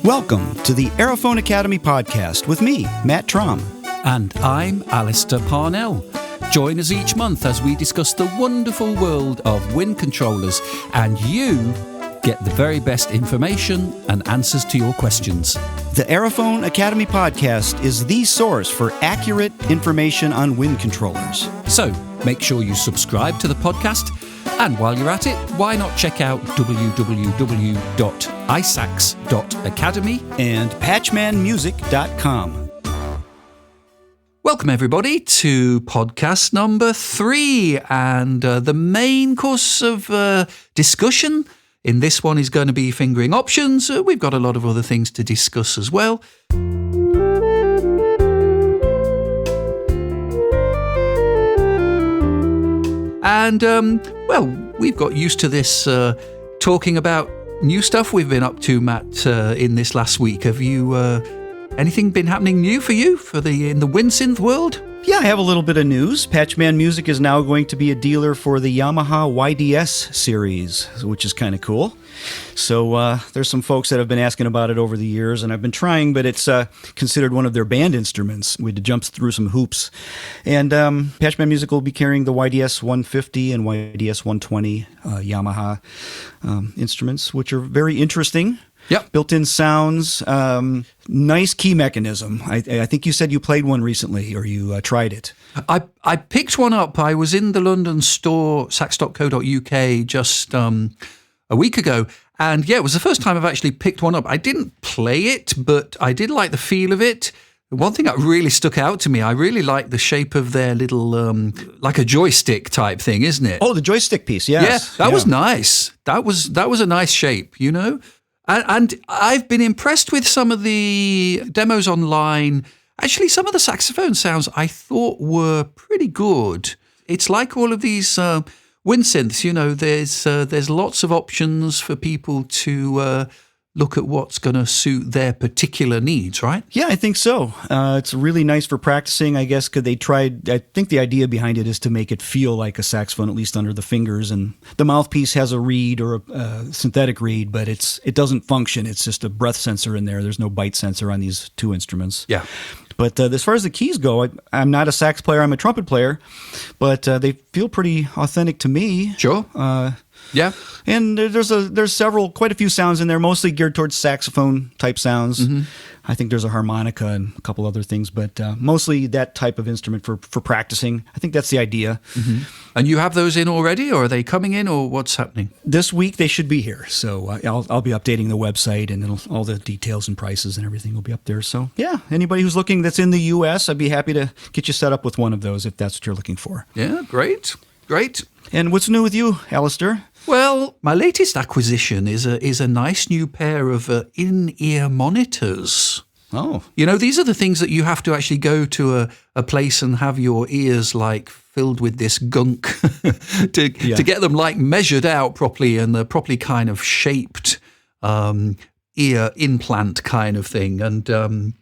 Welcome to the Aerophone Academy podcast with me, Matt Trom. And I'm Alistair Parnell. Join us each month as we discuss the wonderful world of wind controllers, and you get the very best information and answers to your questions. The Aerophone Academy podcast is the source for accurate information on wind controllers. So make sure you subscribe to the podcast, and while you're at it, why not check out www.isax.academy and patchmanmusic.com. Welcome, everybody, to podcast number 3. And the main course of discussion in this one is going to be fingering options. We've got a lot of other things to discuss as well. And, we've got used to this talking about new stuff we've been up to, Matt, in this last week. Have you... anything been happening new for you in the wind synth world? Yeah, I have a little bit of news. Patchman Music is now going to be a dealer for the Yamaha YDS series, which is kind of cool. So there's some folks that have been asking about it over the years, and I've been trying, but it's considered one of their band instruments. We had to jump through some hoops. And Patchman Music will be carrying the YDS 150 and YDS 120 Yamaha instruments, which are very interesting. Yep. Built-in sounds, nice key mechanism. I think you said you played one recently, or you tried it. I picked one up. I was in the London store, sax.co.uk, just a week ago. And yeah, it was the first time I've actually picked one up. I didn't play it, but I did like the feel of it. One thing that really stuck out to me, I really like the shape of their little, like a joystick type thing, isn't it? Oh, the joystick piece, yes. Yeah, that was nice. That was a nice shape, you know? And I've been impressed with some of the demos online. Actually, some of the saxophone sounds I thought were pretty good. It's like all of these wind synths, you know, there's lots of options for people to look at what's going to suit their particular needs, right? Yeah, I think so. It's really nice for practicing, I guess, because I think the idea behind it is to make it feel like a saxophone, at least under the fingers. And the mouthpiece has a reed or a synthetic reed, but it doesn't function. It's just a breath sensor in there. There's no bite sensor on these two instruments. Yeah. But as far as the keys go, I'm not a sax player. I'm a trumpet player, but they feel pretty authentic to me. Sure. Yeah. And there's quite a few sounds in there, mostly geared towards saxophone type sounds. Mm-hmm. I think there's a harmonica and a couple other things, but mostly that type of instrument for practicing. I think that's the idea. Mm-hmm. And you have those in already, or are they coming in, or what's happening? This week they should be here. So I'll be updating the website, and all the details and prices and everything will be up there. So yeah, anybody who's looking that's in the U.S., I'd be happy to get you set up with one of those if that's what you're looking for. Yeah, great. And what's new with you, Alistair? Well, my latest acquisition is a nice new pair of in-ear monitors. Oh. You know, these are the things that you have to actually go to a place and have your ears like filled with this gunk to get them like measured out properly and properly kind of shaped ear implant kind of thing. And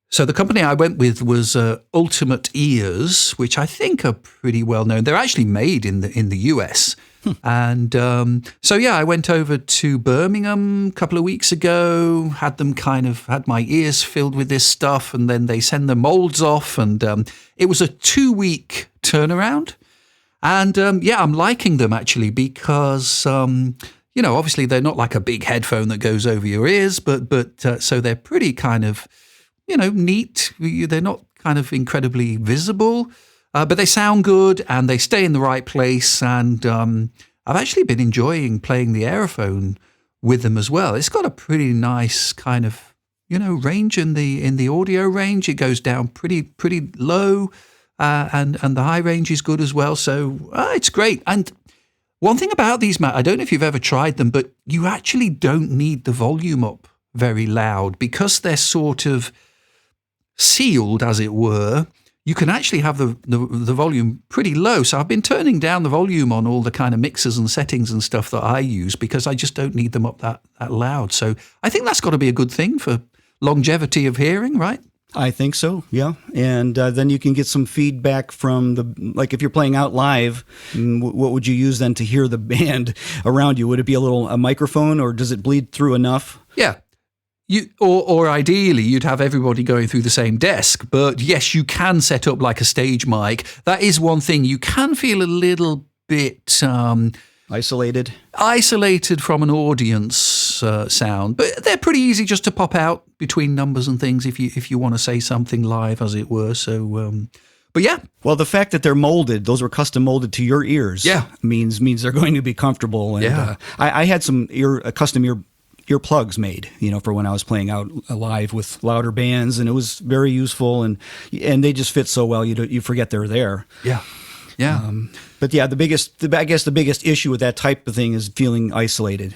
so the company I went with was Ultimate Ears, which I think are pretty well known. They're actually made in the US. And I went over to Birmingham a couple of weeks ago, had my ears filled with this stuff, and then they send the molds off, and it was a 2-week turnaround. And I'm liking them actually because, obviously they're not like a big headphone that goes over your ears, but so they're pretty kind of, neat. They're not kind of incredibly visible. But they sound good and they stay in the right place. And I've actually been enjoying playing the Aerophone with them as well. It's got a pretty nice kind of, range in the audio range. It goes down pretty low, and the high range is good as well. So it's great. And one thing about these, Matt, I don't know if you've ever tried them, but you actually don't need the volume up very loud because they're sort of sealed, as it were. You can actually have the volume pretty low. So I've been turning down the volume on all the kind of mixers and settings and stuff that I use because I just don't need them up that loud. So I think that's got to be a good thing for longevity of hearing, right? I think so, yeah. And then you can get some feedback from like if you're playing out live, what would you use then to hear the band around you? Would it be a microphone or does it bleed through enough? Yeah. or ideally, you'd have everybody going through the same desk. But yes, you can set up like a stage mic. That is one thing. You can feel a little bit isolated from an audience sound, but they're pretty easy just to pop out between numbers and things if you want to say something live, as it were. So, but yeah. Well, the fact that they're molded, those were custom molded to your ears, means they're going to be comfortable. And I had some custom earplugs made, for when I was playing out live with louder bands, and it was very useful, and they just fit so well you forget they're there. Yeah. But yeah, the biggest issue with that type of thing is feeling isolated.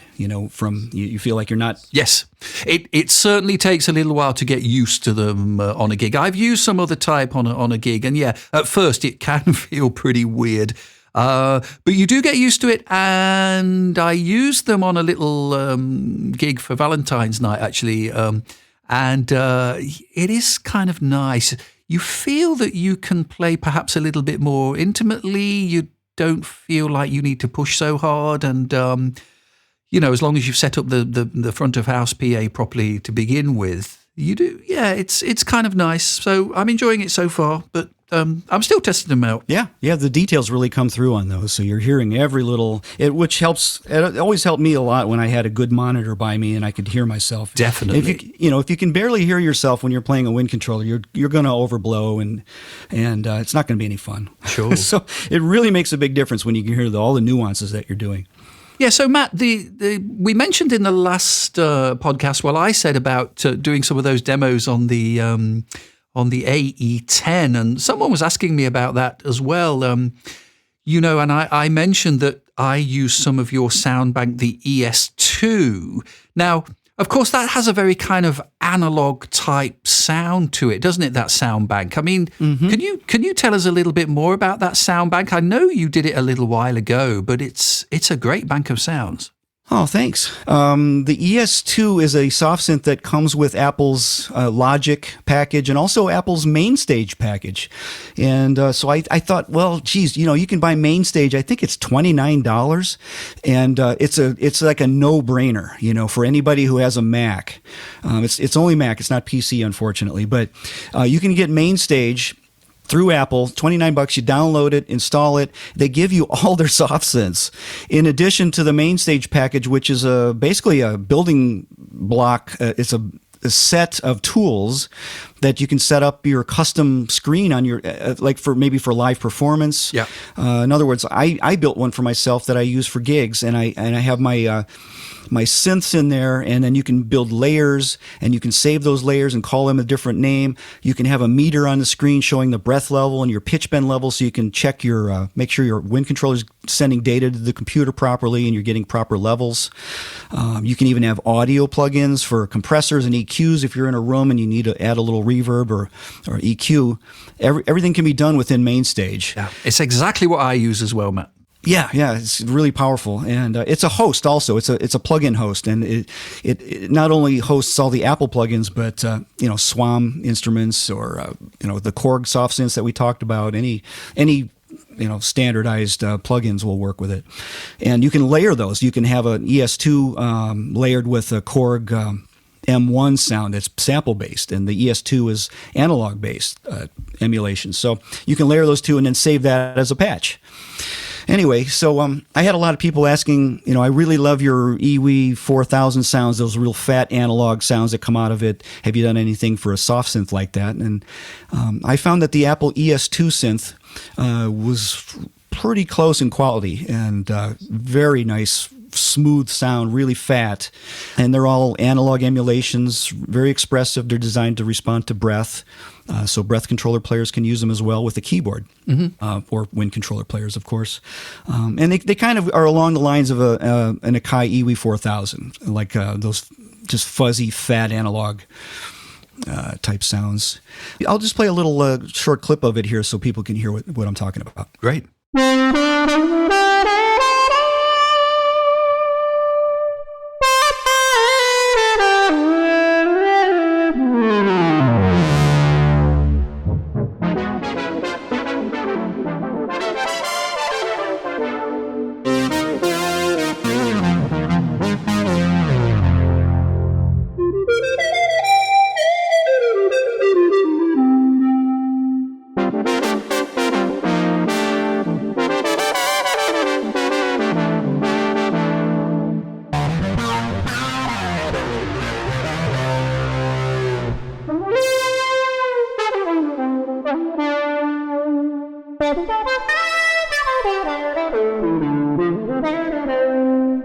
From you feel like you're not. Yes, it certainly takes a little while to get used to them on a gig. I've used some other type on a gig, and yeah, at first it can feel pretty weird. But you do get used to it, and I used them on a little gig for Valentine's night, actually, and it is kind of nice. You feel that you can play perhaps a little bit more intimately. You don't feel like you need to push so hard, and as long as you've set up the front of house PA properly to begin with, you do. Yeah, it's kind of nice. So I'm enjoying it so far, but I'm still testing them out. Yeah, the details really come through on those. So you're hearing every little, which helps. It always helped me a lot when I had a good monitor by me and I could hear myself. Definitely. If you can barely hear yourself when you're playing a wind controller, you're going to overblow, and it's not going to be any fun. Sure. So it really makes a big difference when you can hear all the nuances that you're doing. Yeah, so Matt, we mentioned in the last podcast, I said about doing some of those demos on the AE10, and someone was asking me about that as well. And I mentioned that I use some of your sound bank, the ES2. Now, of course, that has a very kind of analog type sound to it, doesn't it, that sound bank? I mean, can you tell us a little bit more about that sound bank? I know you did it a little while ago, but it's a great bank of sounds. Oh, thanks. The ES2 is a soft synth that comes with Apple's Logic package and also Apple's Mainstage package. And so I thought, well, geez, you can buy Mainstage. I think it's $29, and it's like a no-brainer, for anybody who has a Mac. It's only Mac. It's not PC, unfortunately, but you can get Mainstage through Apple, $29. You download it, install it. They give you all their soft synths, in addition to the Mainstage package, which is basically a building block. It's a set of tools that you can set up your custom screen on your, for live performance. Yeah. In other words, I built one for myself that I use for gigs, and I have my synths in there, and then you can build layers, and you can save those layers and call them a different name. You can have a meter on the screen showing the breath level and your pitch bend level, so you can check make sure your wind controller is sending data to the computer properly and you're getting proper levels. You can even have audio plugins for compressors and EQs if you're in a room and you need to add a little reverb or EQ. Everything can be done within Mainstage. Yeah, it's exactly what I use as well, Matt. Yeah, it's really powerful, and it's a host also. It's a plugin host, and it not only hosts all the Apple plugins, but SWAM instruments or the Korg soft synths that we talked about. Any standardized plugins will work with it, and you can layer those. You can have an ES2 layered with a Korg M1 sound that's sample based, and the ES2 is analog based emulation. So you can layer those two and then save that as a patch. Anyway, so I had a lot of people asking, I really love your EW 4000 sounds, those real fat analog sounds that come out of it. Have you done anything for a soft synth like that? And I found that the Apple ES2 synth was pretty close in quality and very nice, smooth sound, really fat. And they're all analog emulations, very expressive. They're designed to respond to breath. So breath controller players can use them as well with a keyboard, or wind controller players, of course. And they kind of are along the lines of an Akai EW 4000, like those just fuzzy, fat analog type sounds. I'll just play a little short clip of it here so people can hear what I'm talking about. Great.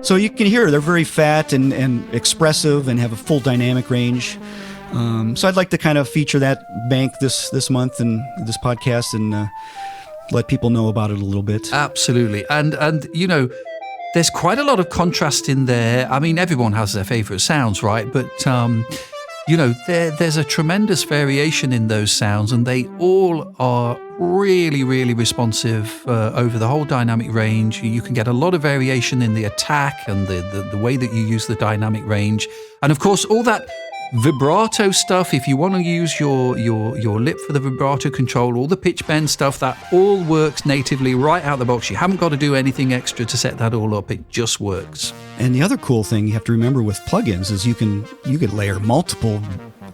So you can hear they're very fat and expressive and have a full dynamic range. So I'd like to kind of feature that bank this month in this podcast and let people know about it a little bit. Absolutely. And you know, there's quite a lot of contrast in there. I mean, everyone has their favorite sounds, right? But you know, there's a tremendous variation in those sounds, and they all are really, really responsive over the whole dynamic range. You can get a lot of variation in the attack and the way that you use the dynamic range. And of course, all that vibrato stuff, if you want to use your lip for the vibrato control, all the pitch bend stuff, that all works natively right out the box. You haven't got to do anything extra to set that all up. It just works. And the other cool thing you have to remember with plugins is you could layer multiple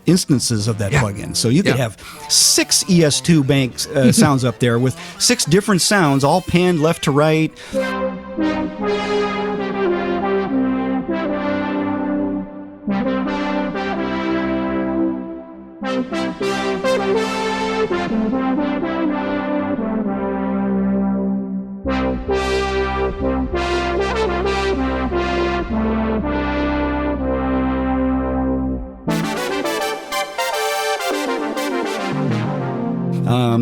instances of that plugin. So you could have 6 ES2 banks sounds up there with 6 different sounds, all panned left to right.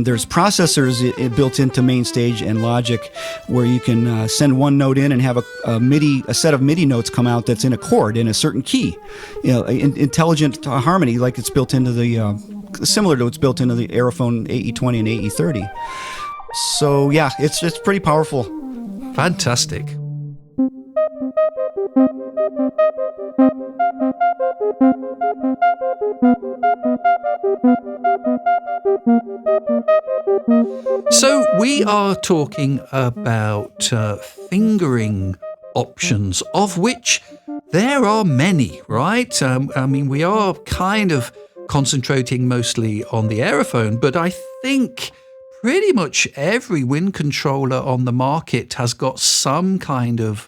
There's processors built into MainStage and Logic where you can send one note in and have a set of MIDI notes come out that's in a chord in a certain key. You know, intelligent harmony, like it's built into similar to what's built into the Aerophone AE20 and AE30. So yeah, it's pretty powerful. Fantastic. So we are talking about fingering options, of which there are many, right? I mean, we are kind of concentrating mostly on the Aerophone, but I think pretty much every wind controller on the market has got some kind of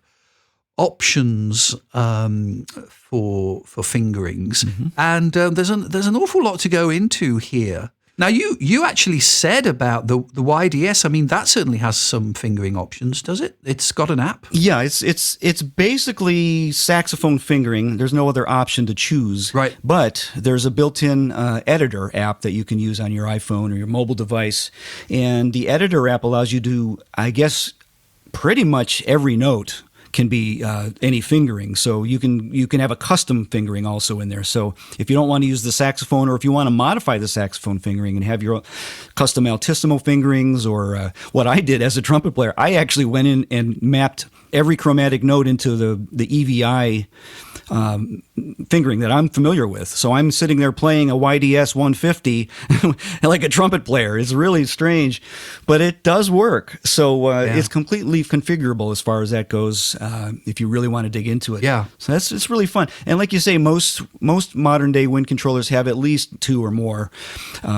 options for fingerings, and there's an awful lot to go into here. Now, you actually said about the YDS. I mean, that certainly has some fingering options, does it? It's got an app. Yeah, it's basically saxophone fingering. There's no other option to choose. Right. But there's a built-in editor app that you can use on your iPhone or your mobile device, and the editor app allows you to, I guess, pretty much every note can be any fingering. So you can have a custom fingering also in there. So if you don't want to use the saxophone, or if you want to modify the saxophone fingering and have your custom altissimo fingerings, or what I did as a trumpet player, I actually went in and mapped every chromatic note into the EVI fingering that I'm familiar with. So I'm sitting there playing a YDS 150 like a trumpet player. It's really strange, but it does work. So it's completely configurable as far as that goes, if you really want to dig into it. Yeah. So it's really fun. And like you say, most modern day wind controllers have at least 2 or more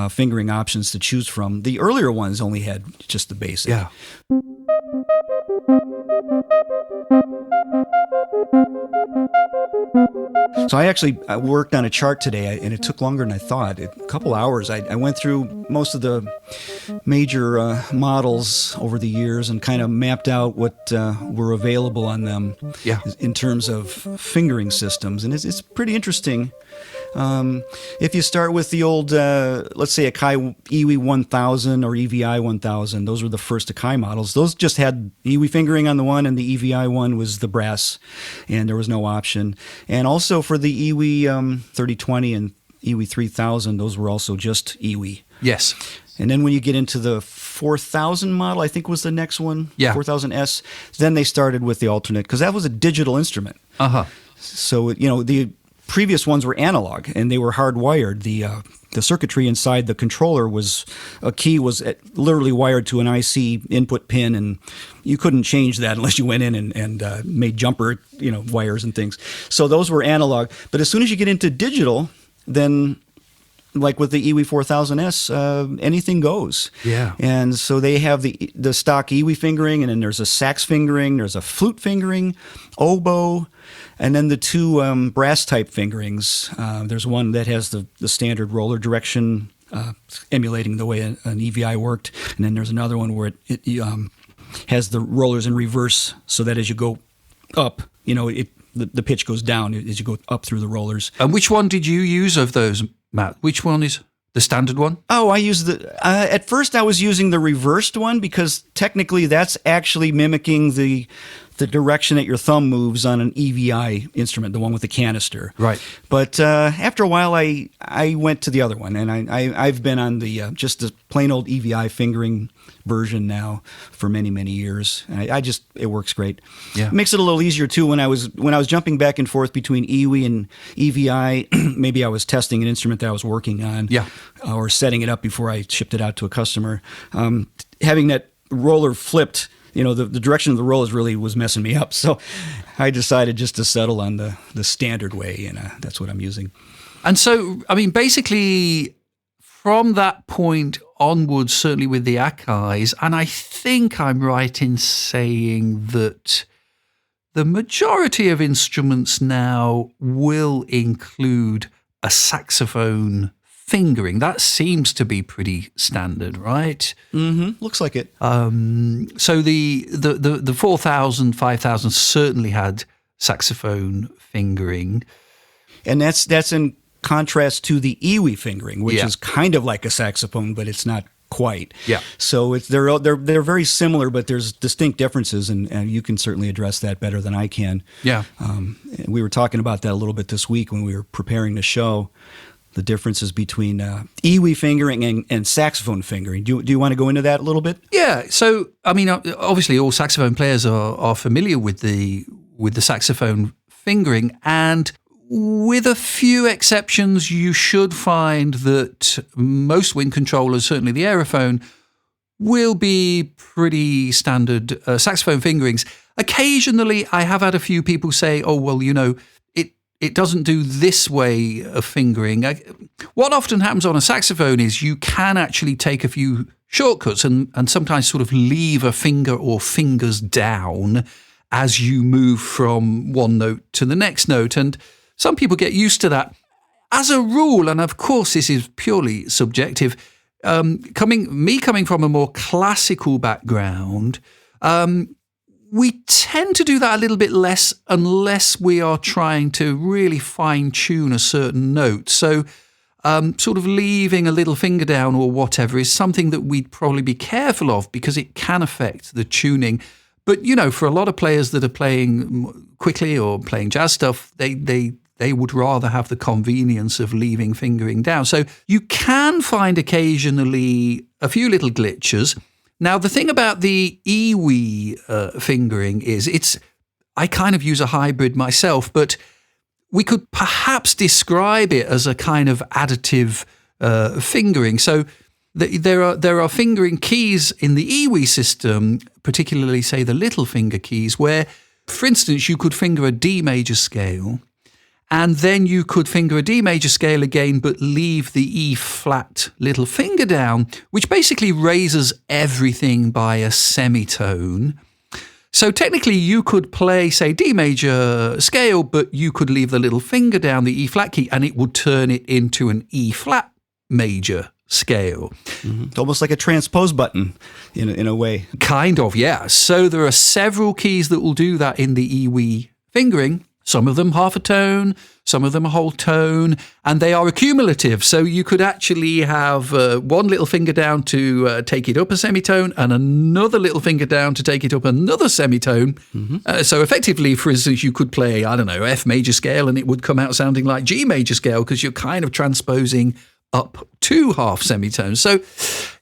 fingering options to choose from. The earlier ones only had just the basic. Yeah. So I worked on a chart today, and it took longer than I thought. A couple hours. I went through most of the major models over the years and kind of mapped out what were available on them in terms of fingering systems. And it's pretty interesting. If you start with the old, let's say Akai EWI 1000 or EVI 1000, those were the first Akai models. Those just had EWI fingering on the one, and the EVI one was the brass, and there was no option. And also for the EWI 3020 and EWI 3000, those were also just EWI. Yes. And then when you get into the 4000 model, I think was the next one, 4000S, then they started with the alternate, because that was a digital instrument. So, the previous ones were analog, and they were hardwired. The circuitry inside the controller was literally wired to an IC input pin, and you couldn't change that unless you went in and made jumper wires and things. So those were analog. But as soon as you get into digital, then like with the EWI 4000S, anything goes. Yeah. And so they have the stock EWI fingering, and then there's a sax fingering, there's a flute fingering, oboe, and then the 2 brass type fingerings. There's one that has the standard roller direction, emulating the way an EVI worked, and then there's another one where it has the rollers in reverse, so that as you go up, the pitch goes down as you go up through the rollers. And which one did you use of those, Matt? Which one is the standard one? Oh, I used at first I was using the reversed one because technically that's actually mimicking the direction that your thumb moves on an EVI instrument, the one with the canister. Right. But after a while, I went to the other one, and I've been on the just the plain old EVI fingering version now for many, many years. It works great. Yeah. It makes it a little easier too. When I was jumping back and forth between EWI and EVI, maybe I was testing an instrument that I was working on, or setting it up before I shipped it out to a customer. Having that roller flipped, the direction of the roll was messing me up. So I decided just to settle on the standard way, and that's what I'm using. And so, I mean, basically, from that point onwards, certainly with the Akais, and I think I'm right in saying that the majority of instruments now will include a saxophone fingering. That seems to be pretty standard, right? Mm-hmm. Looks like it. So the 4000, 5000 certainly had saxophone fingering. And that's in contrast to the EWI fingering, which is kind of like a saxophone, but it's not quite. Yeah. So they're very similar, but there's distinct differences, and you can certainly address that better than I can. Yeah. We were talking about that a little bit this week when we were preparing the show. The differences between EWI fingering and saxophone fingering. Do you want to go into that a little bit? Yeah. So, I mean, obviously, all saxophone players are familiar with the saxophone fingering, and with a few exceptions, you should find that most wind controllers, certainly the Aerophone, will be pretty standard saxophone fingerings. Occasionally, I have had a few people say, "Oh, well, it doesn't do this way of fingering." What often happens on a saxophone is you can actually take a few shortcuts and sometimes sort of leave a finger or fingers down as you move from one note to the next note. And some people get used to that. As a rule, and of course this is purely subjective, coming from a more classical background, we tend to do that a little bit less unless we are trying to really fine-tune a certain note. So sort of leaving a little finger down or whatever is something that we'd probably be careful of because it can affect the tuning. But, for a lot of players that are playing quickly or playing jazz stuff, they would rather have the convenience of leaving fingering down. So you can find occasionally a few little glitches. Now, the thing about the EWI fingering is I kind of use a hybrid myself, but we could perhaps describe it as a kind of additive fingering. So there are fingering keys in the EWI system, particularly, say, the little finger keys, where, for instance, you could finger a D major scale, and then you could finger a D major scale again, but leave the E flat little finger down, which basically raises everything by a semitone. So technically you could play, say, D major scale, but you could leave the little finger down the E flat key and it would turn it into an E flat major scale. Mm-hmm. It's almost like a transpose button in a way. Kind of, yeah. So there are several keys that will do that in the EWI fingering. Some of them half a tone, some of them a whole tone, and they are accumulative. So you could actually have one little finger down to take it up a semitone and another little finger down to take it up another semitone. Mm-hmm. So effectively, for instance, you could play, I don't know, F major scale and it would come out sounding like G major scale because you're kind of transposing up two half semitones. So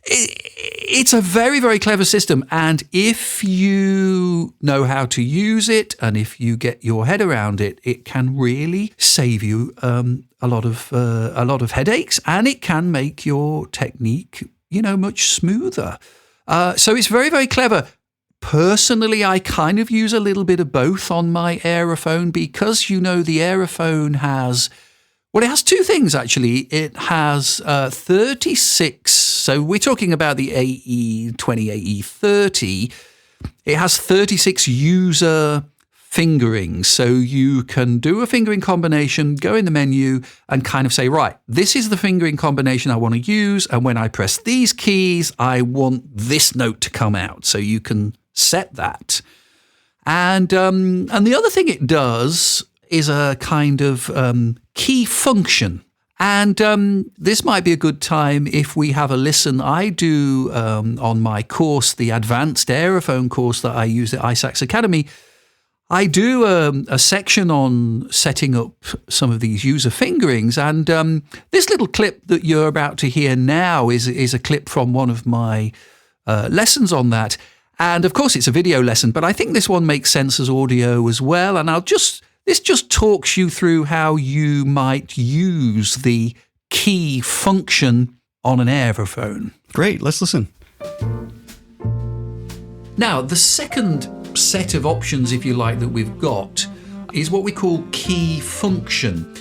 it's a very, very clever system. And if you know how to use it and if you get your head around it, it can really save you a lot of headaches, and it can make your technique, much smoother. So it's very, very clever. Personally, I kind of use a little bit of both on my Aerophone because, the Aerophone has... Well, it has two things, actually. It has 36, so we're talking about the AE20, AE30. It has 36 user fingerings, so you can do a fingering combination, go in the menu and kind of say, right, this is the fingering combination I want to use, and when I press these keys, I want this note to come out. So you can set that. And the other thing it does is a kind of key function. And this might be a good time if we have a listen. I do on my course, the advanced Aerophone course that I use at iSax Academy, I do a section on setting up some of these user fingerings. And this little clip that you're about to hear now is a clip from one of my lessons on that. And of course, it's a video lesson, but I think this one makes sense as audio as well. And this just talks you through how you might use the key function on an Aerophone. Great, let's listen. Now, the second set of options, if you like, that we've got is what we call key function.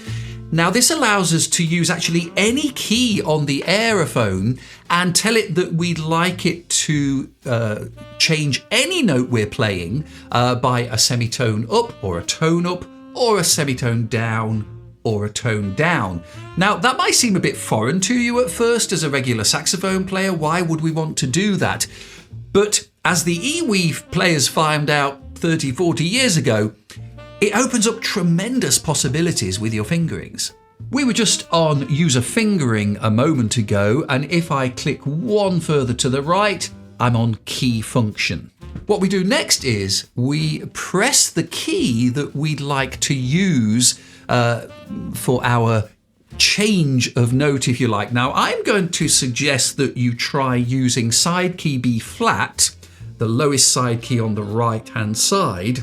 Now, this allows us to use actually any key on the Aerophone and tell it that we'd like it to change any note we're playing by a semitone up or a tone up or a semitone down or a tone down. Now, that might seem a bit foreign to you at first as a regular saxophone player. Why would we want to do that? But as the eWeave players found out 30, 40 years ago, it opens up tremendous possibilities with your fingerings. We were just on user fingering a moment ago, and if I click one further to the right, I'm on key function. What we do next is we press the key that we'd like to use for our change of note, if you like. Now, I'm going to suggest that you try using side key B flat, the lowest side key on the right-hand side.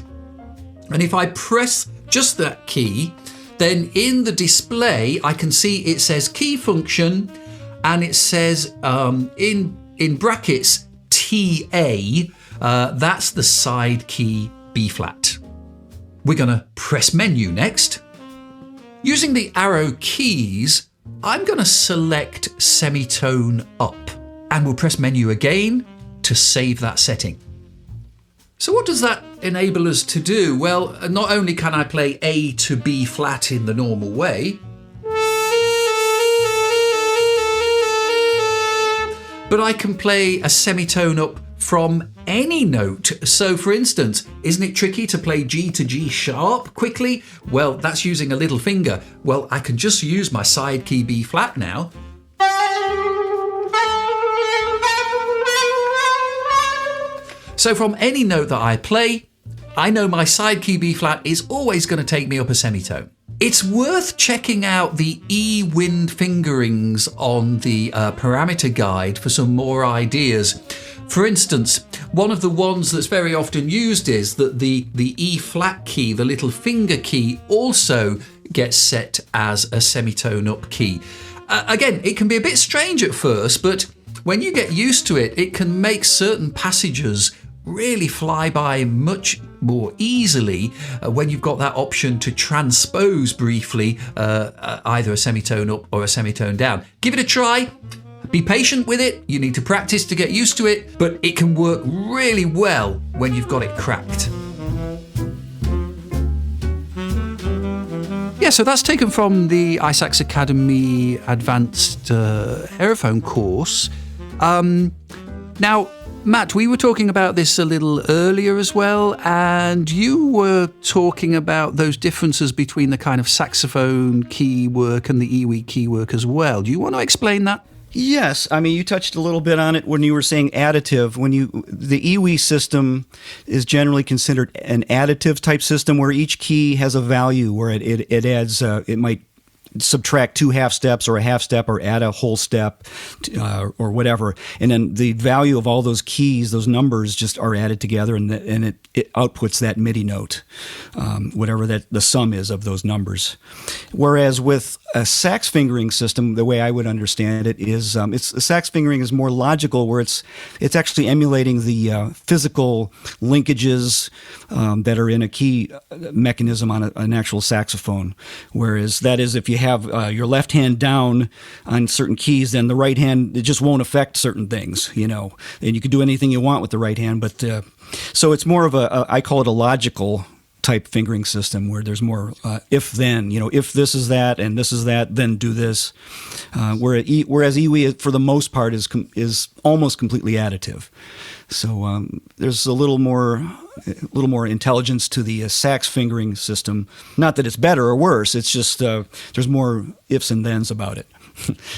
And if I press just that key, then in the display, I can see it says key function, and it says in brackets TA, that's the side key B flat. We're going to press menu next. Using the arrow keys, I'm going to select semitone up, and we'll press menu again to save that setting. So what does that enable us to do? Well, not only can I play A to B flat in the normal way, but I can play a semitone up from any note. So for instance, isn't it tricky to play G to G sharp quickly? Well, that's using a little finger. Well, I can just use my side key B flat now. So from any note that I play, I know my side key B flat is always going to take me up a semitone. It's worth checking out the E-Wind fingerings on the parameter guide for some more ideas. For instance, one of the ones that's very often used is that the E flat key, the little finger key, also gets set as a semitone up key. Again, it can be a bit strange at first, but when you get used to it, it can make certain passages really fly by much more easily when you've got that option to transpose briefly either a semitone up or a semitone down. Give it a try. Be patient with it. You need to practice to get used to it, but it can work really well when you've got it cracked. Yeah, so that's taken from the iSax Academy Advanced Aerophone course. Now, Matt, we were talking about this a little earlier as well, and you were talking about those differences between the kind of saxophone key work and the eWeave key work as well. Do you want to explain that? Yes, I mean, you touched a little bit on it when you were saying additive. The eWeave system is generally considered an additive type system where each key has a value where it adds, it might subtract 2 half steps or a half step or add a whole step or whatever. And then the value of all those keys, those numbers just are added together and it outputs that MIDI note, whatever the sum is of those numbers. Whereas with a sax fingering system, the way I would understand it is a sax fingering is more logical where it's actually emulating the physical linkages that are in a key mechanism on an actual saxophone. Whereas that is if you have your left hand down on certain keys, then the right hand, it just won't affect certain things, and you can do anything you want with the right hand. But so it's more of I call it a logical type fingering system where there's more if then, if this is that and this is that, then do this. Whereas eWeave for the most part is almost completely additive. So there's a little more little more intelligence to the sax fingering system. Not that it's better or worse. It's just there's more ifs and thens about it,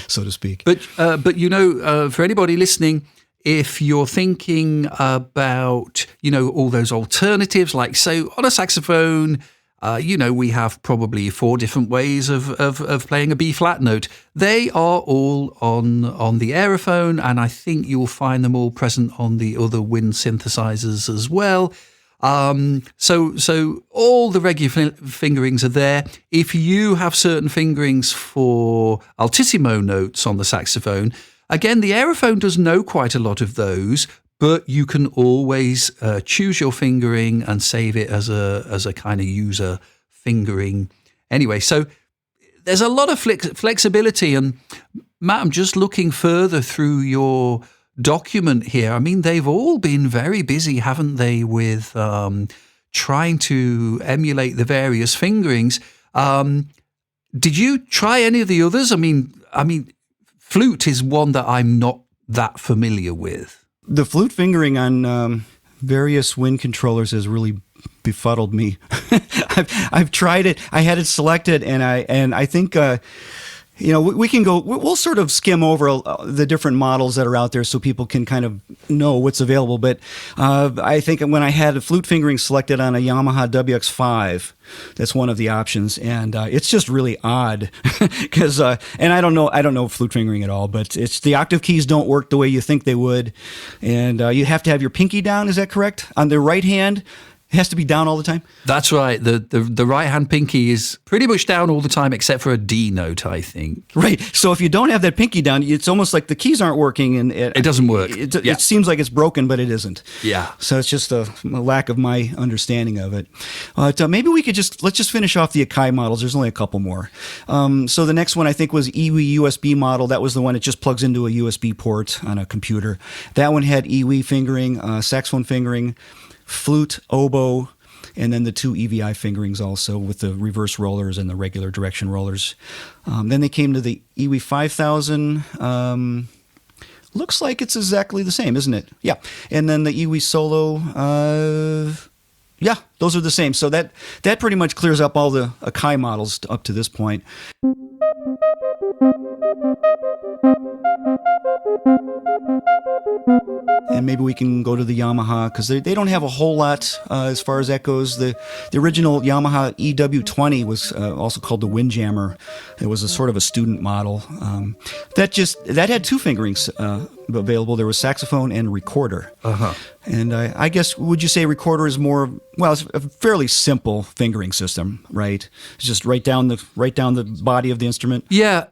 so to speak. But for anybody listening, if you're thinking about, all those alternatives, like so on a saxophone, we have probably 4 different ways of playing a B flat note. They are all on the Aerophone, and I think you'll find them all present on the other wind synthesizers as well. So all the regular fingerings are there. If you have certain fingerings for altissimo notes on the saxophone, again, the Aerophone does know quite a lot of those, but you can always choose your fingering and save it as a kind of user fingering. Anyway, so there's a lot of flexibility. And Matt, I'm just looking further through your document here. I mean, they've all been very busy, haven't they, with trying to emulate the various fingerings. Did you try any of the others? I mean, flute is one that I'm not that familiar with. The flute fingering on various wind controllers has really befuddled me. I've tried it. I had it selected, and I think we can go. We'll sort of skim over the different models that are out there, so people can kind of know what's available. But I think when I had a flute fingering selected on a Yamaha WX5, that's one of the options, and it's just really odd because and I don't know flute fingering at all, but it's the octave keys don't work the way you think they would, and you have to have your pinky down. Is that correct? On the right hand, it has to be down all the time? That's right. The right-hand pinky is pretty much down all the time except for a D note, I think. Right. So if you don't have that pinky down, it's almost like the keys aren't working. And it doesn't work. It seems like it's broken, but it isn't. Yeah. So it's just a lack of my understanding of it. Maybe we could let's just finish off the Akai models. There's only a couple more. So the next one I think was EWI USB model. That was the one that just plugs into a USB port on a computer. That one had EWI fingering, saxophone fingering, flute, oboe, and then the 2 EVI fingerings also with the reverse rollers and the regular direction rollers. Then they came to the EWI 5000. Looks like it's exactly the same, isn't it? Yeah. And then the EWI Solo, those are the same. So that pretty much clears up all the Akai models up to this point. And maybe we can go to the Yamaha because they don't have a whole lot as far as that goes. The original Yamaha EW20 was also called the Windjammer. It was a sort of a student model. That had 2 fingerings available. There was saxophone and recorder. Uh-huh. And I guess, would you say recorder is more, well, it's a fairly simple fingering system, right? It's just right down the body of the instrument. Yeah.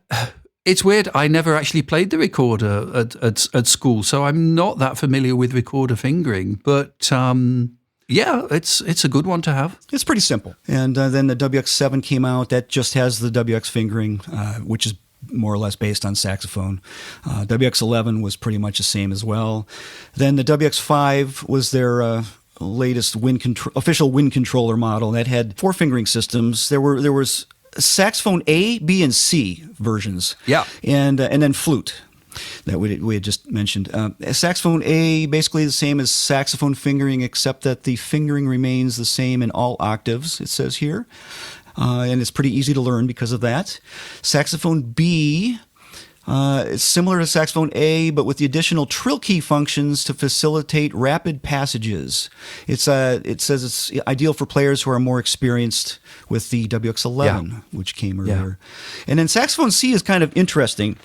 It's weird. I never actually played the recorder at school, so I'm not that familiar with recorder fingering. But it's a good one to have. It's pretty simple. And then the WX7 came out. That just has the WX fingering, which is more or less based on saxophone. WX11 was pretty much the same as well. Then the WX5 was their latest official wind controller model that had 4 fingering systems. There was saxophone A, B, and C versions. Yeah. And then flute that we had just mentioned. Saxophone A, basically the same as saxophone fingering, except that the fingering remains the same in all octaves, it says here. And it's pretty easy to learn because of that. Saxophone B, it's similar to saxophone A, but with the additional trill key functions to facilitate rapid passages. It says it's ideal for players who are more experienced with the WX11, which came earlier. Yeah. And then saxophone C is kind of interesting.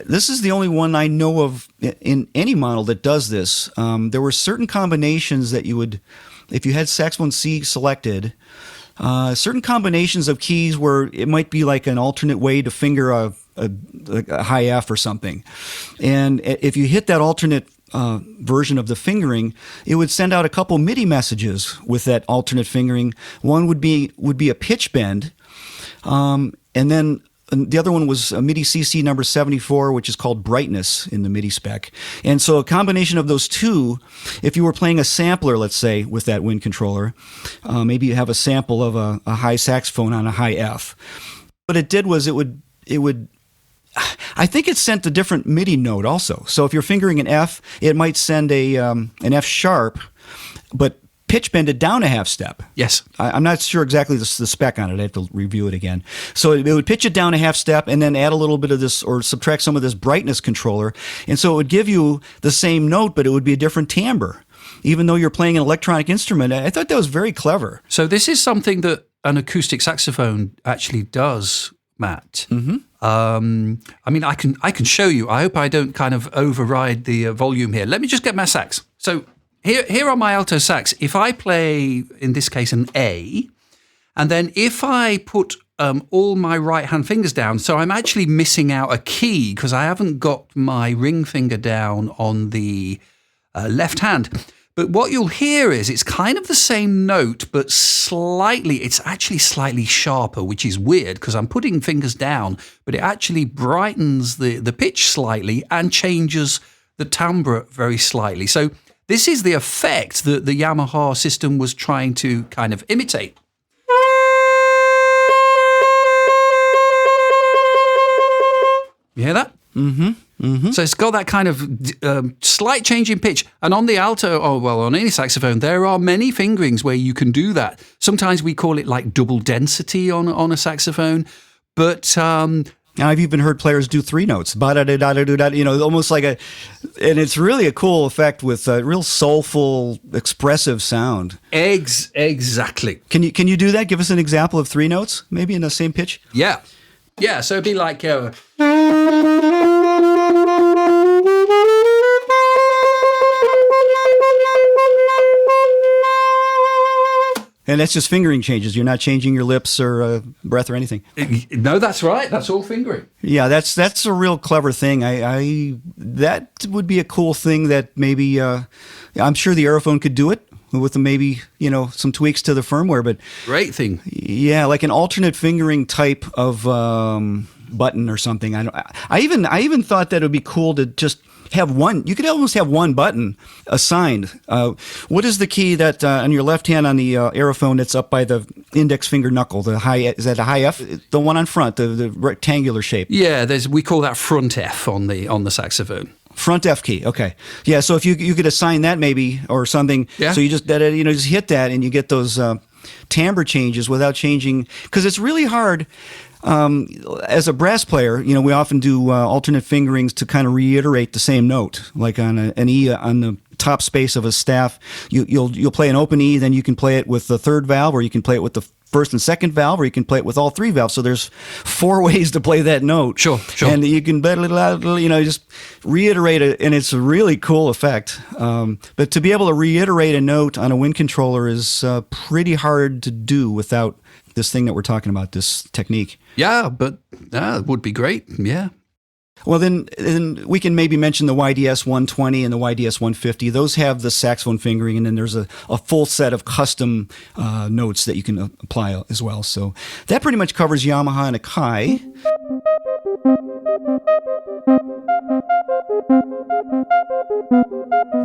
This is the only one I know of in any model that does this. There were certain combinations that you would, if you had saxophone C selected, certain combinations of keys where it might be like an alternate way to finger a high F or something. And if you hit that alternate version of the fingering, it would send out a couple MIDI messages with that alternate fingering. One would be a pitch bend, and then the other one was a MIDI CC number 74, which is called brightness in the MIDI spec. And so a combination of those two, if you were playing a sampler, let's say, with that wind controller, maybe you have a sample of a high saxophone on a high F. What it did was it would I think it sent a different MIDI note also. So if you're fingering an F, it might send an F sharp, but pitch bend it down a half step. Yes. I'm not sure exactly the spec on it. I have to review it again. So it would pitch it down a half step and then add a little bit of this or subtract some of this brightness controller. And so it would give you the same note, but it would be a different timbre. Even though you're playing an electronic instrument, I thought that was very clever. So this is something that an acoustic saxophone actually does, Matt. Mm-hmm. I mean, I can show you. I hope I don't kind of override the volume here. Let me just get my sax. So here on my alto sax, if I play, in this case, an A, and then if I put all my right hand fingers down, so I'm actually missing out a key because I haven't got my ring finger down on the left hand. But what you'll hear is it's kind of the same note, but it's actually slightly sharper, which is weird because I'm putting fingers down, but it actually brightens the pitch slightly and changes the timbre very slightly. So this is the effect that the Yamaha system was trying to kind of imitate. You hear that? Mm-hmm. Mm-hmm. So it's got that kind of slight change in pitch. And on the alto, on any saxophone, there are many fingerings where you can do that. Sometimes we call it like double density on a saxophone. But now I've even heard players do three notes, almost like and it's really a cool effect with a real soulful, expressive sound. Exactly. Can you do that? Give us an example of three notes, maybe in the same pitch? Yeah. So it'd be like. And that's just fingering changes. You're not changing your lips or breath or anything. No, that's right. That's all fingering. Yeah, that's a real clever thing. That would be a cool thing that maybe I'm sure the Aerophone could do it with maybe some tweaks to the firmware. But great thing. Yeah, like an alternate fingering type of button or something. I even thought that it would be cool to just have one. You could almost have one button assigned. What is the key that on your left hand on the Aerophone that's up by the index finger knuckle? Is that a high F? The one on front, the rectangular shape. Yeah, we call that front F on the saxophone. Front F key. Okay. Yeah. So if you could assign that maybe or something. Yeah. So you just just hit that and you get those timbre changes without changing, because it's really hard. As a brass player, we often do alternate fingerings to kind of reiterate the same note, like on an E on the top space of a staff. You'll play an open E, then you can play it with the third valve, or you can play it with the first and second valve, or you can play it with all three valves. So there's 4 ways to play that note. Sure. And you can just reiterate it, and it's a really cool effect. But to be able to reiterate a note on a wind controller is pretty hard to do without this thing that we're talking about, this technique. Yeah, but it would be great. Yeah. Well, then we can maybe mention the YDS 120 and the YDS 150. Those have the saxophone fingering, and then there's a full set of custom notes that you can apply as well. So that pretty much covers Yamaha and Akai.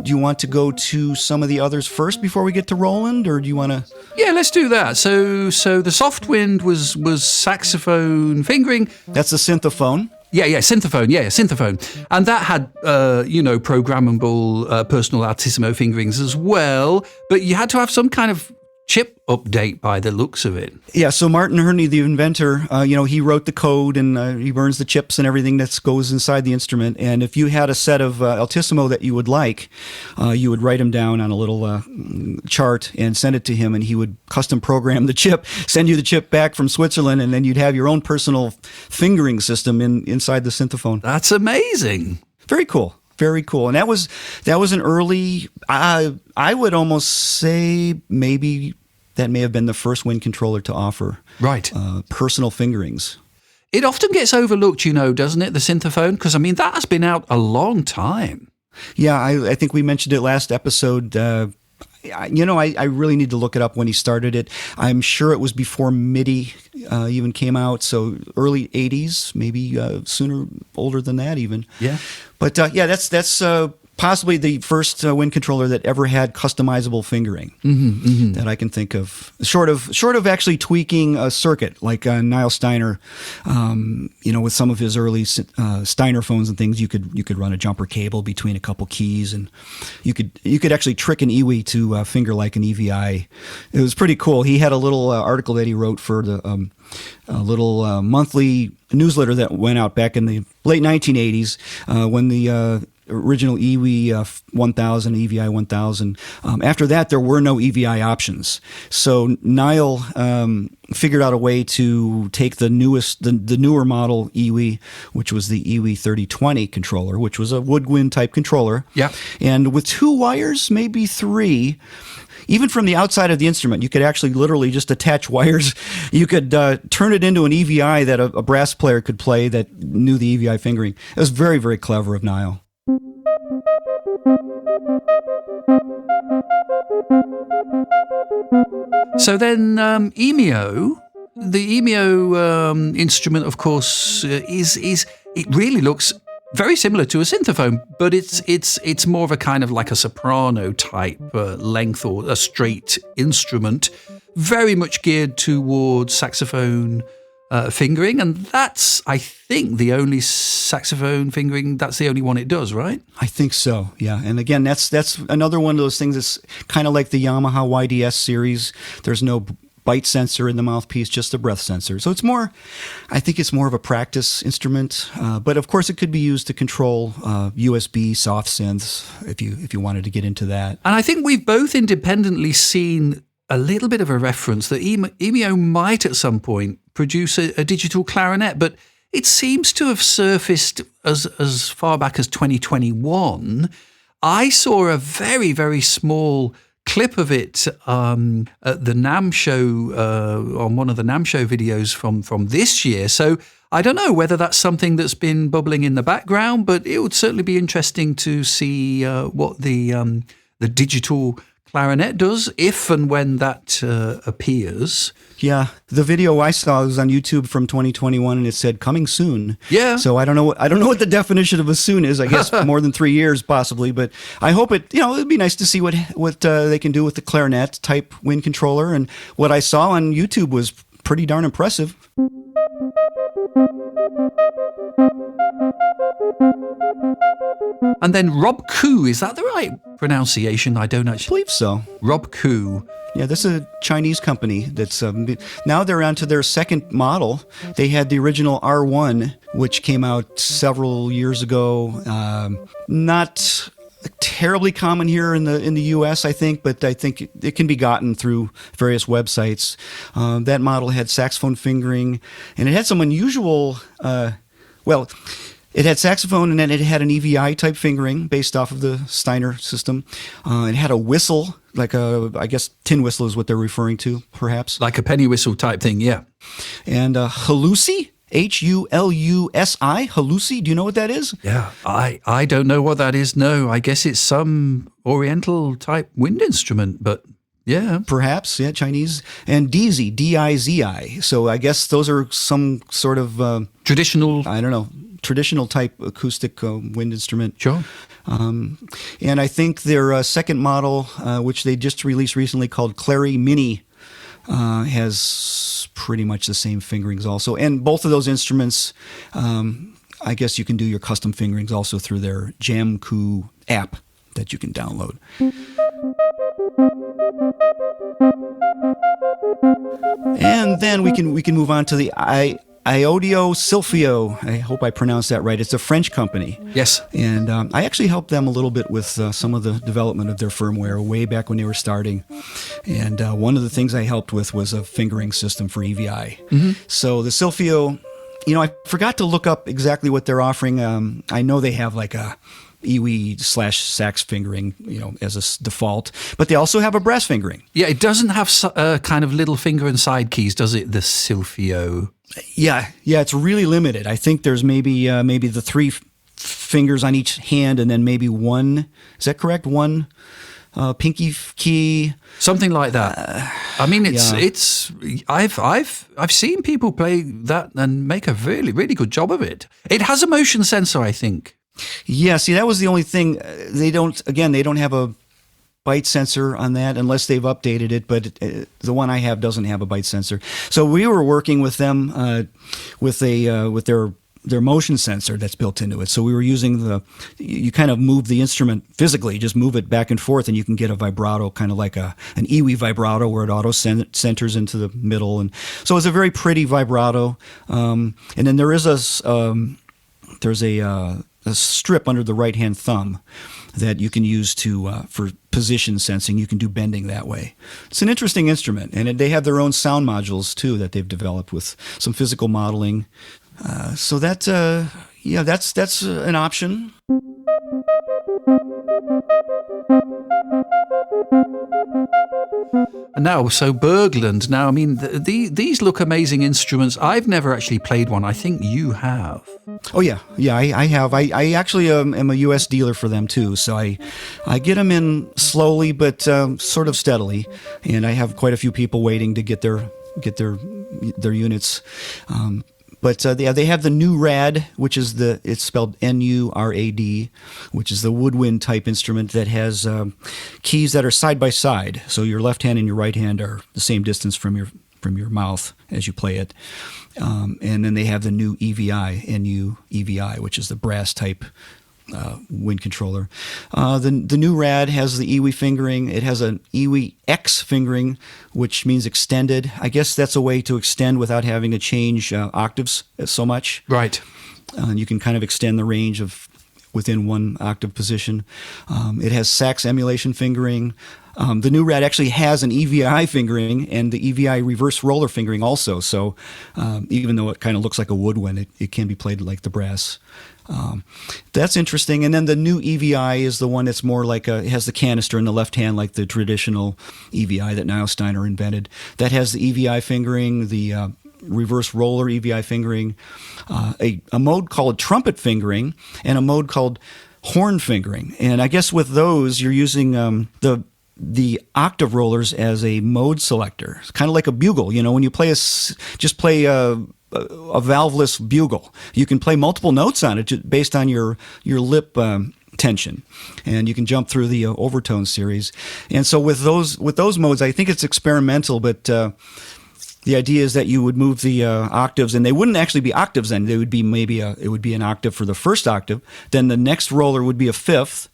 Do you want to go to some of the others first before we get to Roland, or do you want to? Yeah, let's do that. So the soft wind was saxophone fingering. That's the synthophone. Yeah, synthophone. And that had, programmable personal altissimo fingerings as well. But you had to have some kind of chip update by the looks of it. Yeah, so Martin Herney, the inventor, he wrote the code and he burns the chips and everything that goes inside the instrument. And if you had a set of altissimo that you would like, you would write them down on a little chart and send it to him, and he would custom program the chip, send you the chip back from Switzerland, and then you'd have your own personal fingering system inside the synthophone. That's amazing. Very cool. Very cool. And that was an early, I would almost say maybe that may have been the first wind controller to offer personal fingerings. It often gets overlooked, doesn't it, the synthophone? Because, that has been out a long time. Yeah, I think we mentioned it last episode. I really need to look it up when he started it. I'm sure it was before MIDI even came out, so early 80s, maybe sooner, older than that even. Yeah. But that's possibly the first wind controller that ever had customizable fingering that I can think of. Short of actually tweaking a circuit like Nyle Steiner, with some of his early Steiner phones and things, you could run a jumper cable between a couple keys, and you could actually trick an EWI to finger like an EVI. It was pretty cool. He had a little article that he wrote for the a little monthly newsletter that went out back in the late 1980s when the original EWI 1000, EVI 1000. After that, there were no EVI options. So Nyle figured out a way to take the newer model EWI, which was the EWI 3020 controller, which was a woodwind type controller. Yeah. And with 2 wires, maybe 3, even from the outside of the instrument, you could actually literally just attach wires. You could turn it into an EVI that a brass player could play that knew the EVI fingering. It was very, very clever of Nyle. So then EMEO, the EMEO instrument, of course, is it really looks very similar to a synthophone, but it's more of a kind of like a soprano type length or a straight instrument, very much geared towards saxophone fingering, and that's, I think, the only saxophone fingering. That's the only one it does, right? I think so, yeah. And again, that's another one of those things that's kind of like the Yamaha YDS series. There's no bite sensor in the mouthpiece, just a breath sensor. So I think it's more of a practice instrument. But of course, it could be used to control USB soft synths if you wanted to get into that. And I think we've both independently seen a little bit of a reference that EMEO might at some point produce a digital clarinet, but it seems to have surfaced as far back as 2021. I saw a very, very small clip of it at the NAMM show, on one of the NAMM show videos from this year. So I don't know whether that's something that's been bubbling in the background, but it would certainly be interesting to see what the digital clarinet does, if and when that appears. Yeah, the video I saw was on YouTube from 2021, and it said coming soon. Yeah. So I don't know what the definition of a soon is. I guess more than 3 years possibly, but I hope it'd be nice to see what they can do with the clarinet type wind controller. And what I saw on YouTube was pretty darn impressive. And then Rob Koo, is that the right pronunciation? I don't actually believe so. Rob Koo. Yeah, this is a Chinese company that's now they're onto their second model. They had the original R1, which came out several years ago. Not terribly common here in the U.S., I think, but I think it can be gotten through various websites. That model had saxophone fingering, and it had some unusual. It had saxophone, and then it had an EVI type fingering based off of the Steiner system. It had a whistle, like I guess tin whistle is what they're referring to, perhaps. Like a penny whistle type thing, yeah. And Halusi, Hulusi, Halusi, do you know what that is? Yeah, I don't know what that is, no. I guess it's some Oriental type wind instrument, but yeah. Perhaps, yeah, Chinese. And Dizi, D-I-Z-I. So I guess those are some sort of... traditional... I don't know. Traditional type acoustic wind instrument. Sure. And I think their second model, which they just released recently, called Clary Mini, has pretty much the same fingerings also. And both of those instruments, I guess you can do your custom fingerings also through their Jamku app that you can download. And then we can move on to the Iodio Silphio. I hope I pronounced that right. It's a French company. Yes. And I actually helped them a little bit with some of the development of their firmware way back when they were starting. And one of the things I helped with was a fingering system for EVI. Mm-hmm. So the Silphio, I forgot to look up exactly what they're offering. I know they have like a EWI/sax fingering, as a default, but they also have a brass fingering. Yeah, it doesn't have kind of little finger and side keys, does it? The Silphio. Yeah, it's really limited. I think there's maybe the 3 fingers on each hand, and then maybe one. Is that correct? One pinky key, something like that. I mean, it's. I've seen people play that and make a really, really good job of it. It has a motion sensor, I think. Yeah, see, that was the only thing. They don't have a byte sensor on that unless they've updated it, but the one I have doesn't have a byte sensor. So we were working with them with their motion sensor that's built into it. So we were using you kind of move the instrument physically, just move it back and forth, and you can get a vibrato, kind of like an Iwi vibrato, where it auto centers into the middle. And so it's a very pretty vibrato. And then there is a strip under the right hand thumb that you can use for position sensing. You can do bending that way. It's an interesting instrument, and they have their own sound modules too that they've developed with some physical modeling. So that's an option. Now, so Bergland. Now, I mean, these look amazing instruments. I've never actually played one. I think you have. Oh yeah, I have. I actually am a U.S. dealer for them too. So I get them in slowly but sort of steadily, and I have quite a few people waiting to get their units. But they have the new Rad, which is it's spelled Nurad, which is the woodwind type instrument that has keys that are side by side. So your left hand and your right hand are the same distance from your mouth as you play it. And then they have the new EVI, NU-EVI, which is the brass type wind controller. The new Rad has the Iwi fingering. It has an Iwi X fingering, which means extended. I guess that's a way to extend without having to change octaves so much. Right. You can kind of extend the range of within one octave position. It has sax emulation fingering. The new Rad actually has an EVI fingering and the EVI reverse roller fingering also. So even though it kind of looks like a woodwind, it can be played like the brass. That's interesting. And then the new EVI is the one that's more like it has the canister in the left hand, like the traditional EVI that Nyle Steiner invented. That has the EVI fingering, the reverse roller EVI fingering, a mode called trumpet fingering, and a mode called horn fingering. And I guess with those, you're using the octave rollers as a mode selector. It's kind of like a bugle. You know, when you play just play a valveless bugle, you can play multiple notes on it based on your lip tension, and you can jump through the overtone series. And so with those modes, I think it's experimental, but the idea is that you would move the octaves, and they wouldn't actually be octaves then. They would be it would be an octave for the first octave. Then the next roller would be a fifth.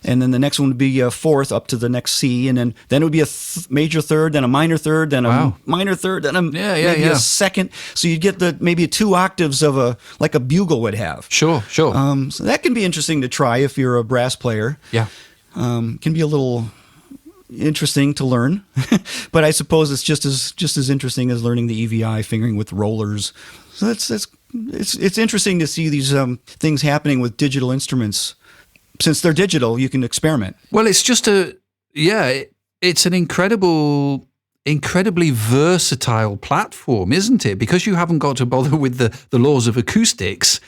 And then the next one would be a fourth up to the next C, and then it would be a major third, then a minor third, then a minor third, then maybe a second. So you'd get maybe 2 octaves of like a bugle would have. Sure. So that can be interesting to try if you're a brass player. Yeah. Can be a little interesting to learn, but I suppose it's just as interesting as learning the EVI fingering with rollers. So it's interesting to see these things happening with digital instruments. Since they're digital, you can experiment. Well, it's just it's an incredibly versatile platform, isn't it? Because you haven't got to bother with the laws of acoustics.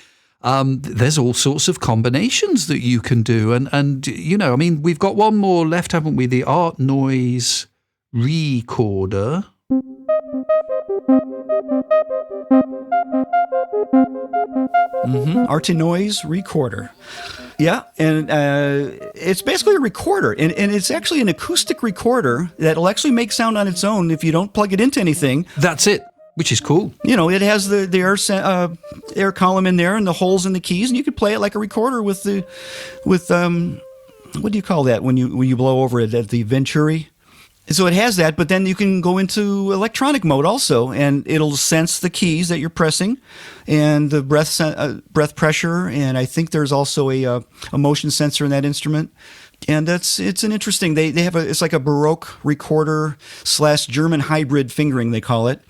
There's all sorts of combinations that you can do. And you know, I mean, we've got one more left, haven't we? The Art Noise Recorder. Art Noise Recorder. Yeah, and it's basically a recorder, and it's actually an acoustic recorder that'll actually make sound on its own if you don't plug it into anything. That's it, which is cool. You know, it has the air column in there and the holes in the keys, and you could play it like a recorder with what do you call that when you blow over it at the Venturi? So it has that, but then you can go into electronic mode also, and it'll sense the keys that you're pressing and the breath pressure, and I think there's also a motion sensor in that instrument. And it's an interesting. They have it's like a Baroque recorder / German hybrid fingering, they call it.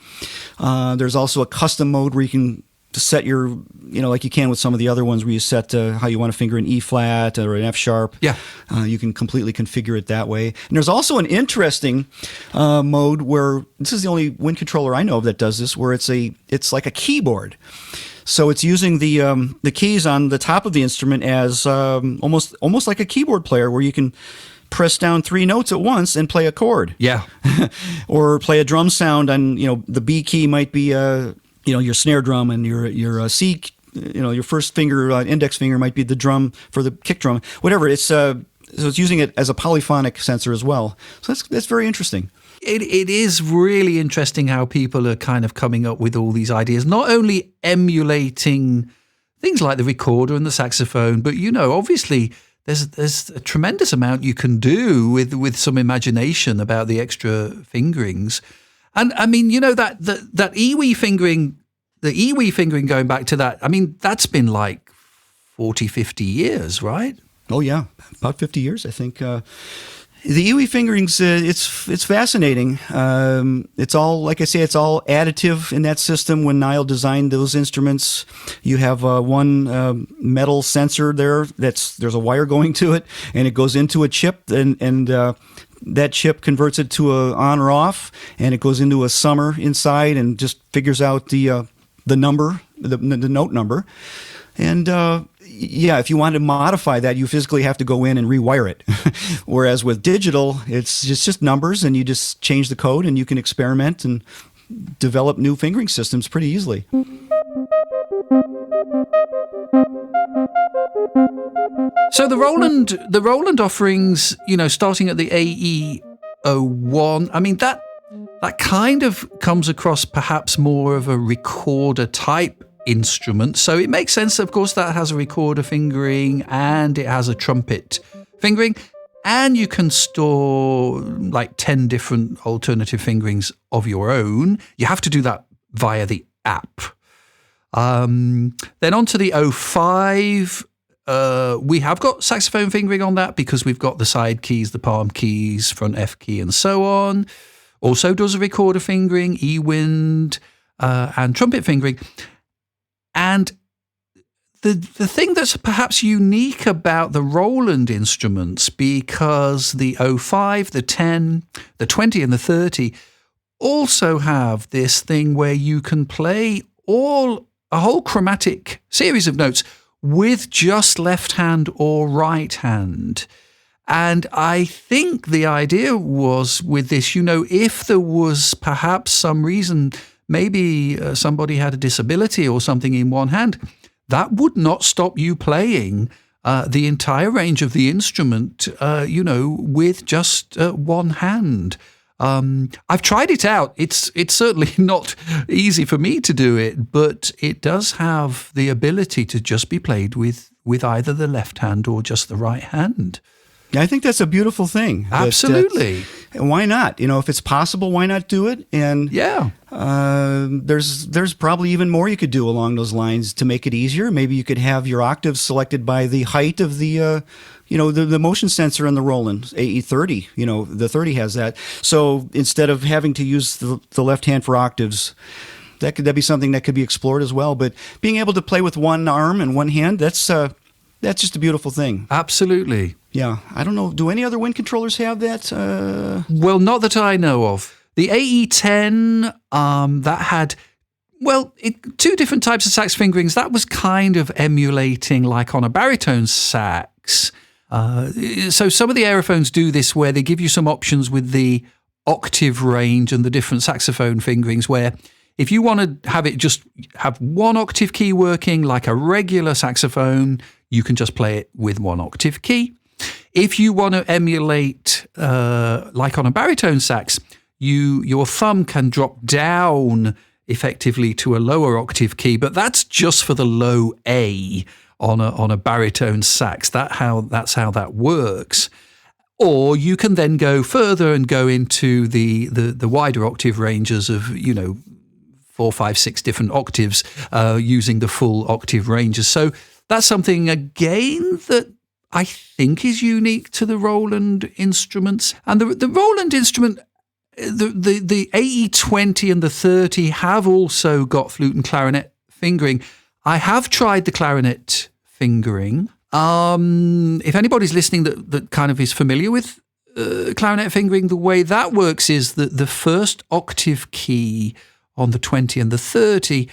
There's also a custom mode where you can set your, like you can with some of the other ones where you set how you want to finger an E flat or an F sharp. Yeah. You can completely configure it that way. And there's also an interesting mode where this is the only wind controller I know of that does this, where it's like a keyboard. So it's using the keys on the top of the instrument as almost like a keyboard player, where you can press down 3 notes at once and play a chord. Yeah. Or play a drum sound on, the B key might be your snare drum, and your C your first finger, index finger might be the drum for the kick drum, whatever. So it's using it as a polyphonic sensor as well. So that's very interesting. It is really interesting how people are kind of coming up with all these ideas, not only emulating things like the recorder and the saxophone, but, obviously there's a tremendous amount you can do with some imagination about the extra fingerings. And I mean, that EWI fingering, the EWI fingering going back to that, I mean, that's been like 40, 50 years, right? Oh, yeah. About 50 years, I think. The EWI fingerings, it's fascinating. It's all, like I say, it's all additive in that system. When Nyle designed those instruments, you have one metal sensor there. There's a wire going to it, and it goes into a chip, and that chip converts it to a on or off, and it goes into a summer inside and just figures out the number, the note number. And if you want to modify that, you physically have to go in and rewire it. Whereas with digital, it's just numbers, and you just change the code, and you can experiment and develop new fingering systems pretty easily. So the Roland offerings, starting at the AE01, I mean, that kind of comes across perhaps more of a recorder type instrument. So it makes sense, of course, that has a recorder fingering and it has a trumpet fingering, and you can store like 10 different alternative fingerings of your own. You have to do that via the app. Then on to the 05. We have got saxophone fingering on that because we've got the side keys, the palm keys, front F key, and so on. Also does a recorder fingering, E-wind, and trumpet fingering. And the thing that's perhaps unique about the Roland instruments, because the 05, the 10, the 20, and the 30 also have this thing where you can play a whole chromatic series of notes with just left hand or right hand. And I think the idea was with this, if there was perhaps some reason, maybe somebody had a disability or something in one hand, that would not stop you playing the entire range of the instrument, with just one hand. I've tried it out. It's certainly not easy for me to do it, but it does have the ability to just be played with either the left hand or just the right hand. I think that's a beautiful thing. Absolutely. Why not? If it's possible, why not do it? And yeah, there's probably even more you could do along those lines to make it easier. Maybe you could have your octaves selected by the height of the motion sensor on the Roland AE30. The 30 has that. So instead of having to use the left hand for octaves, that'd be something that could be explored as well. But being able to play with one arm and one hand, that's just a beautiful thing. Absolutely. Yeah. I don't know. Do any other wind controllers have that? Well, not that I know of. The AE10, that had, two different types of sax fingerings. That was kind of emulating like on a baritone sax. So some of the Aerophones do this where they give you some options with the octave range and the different saxophone fingerings, where if you want to have it just have one octave key working like a regular saxophone, you can just play it with one octave key. If you want to emulate, like on a baritone sax, your thumb can drop down effectively to a lower octave key, but that's just for the low A on a baritone sax. That's how that works. Or you can then go further and go into the wider octave ranges of 4, 5, 6 different octaves using the full octave ranges. So that's something again that I think is unique to the Roland instruments. And the Roland instrument, the AE20 and the 30 have also got flute and clarinet fingering. I have tried the clarinet fingering. If anybody's listening that kind of is familiar with clarinet fingering, the way that works is that the first octave key on the 20 and the 30,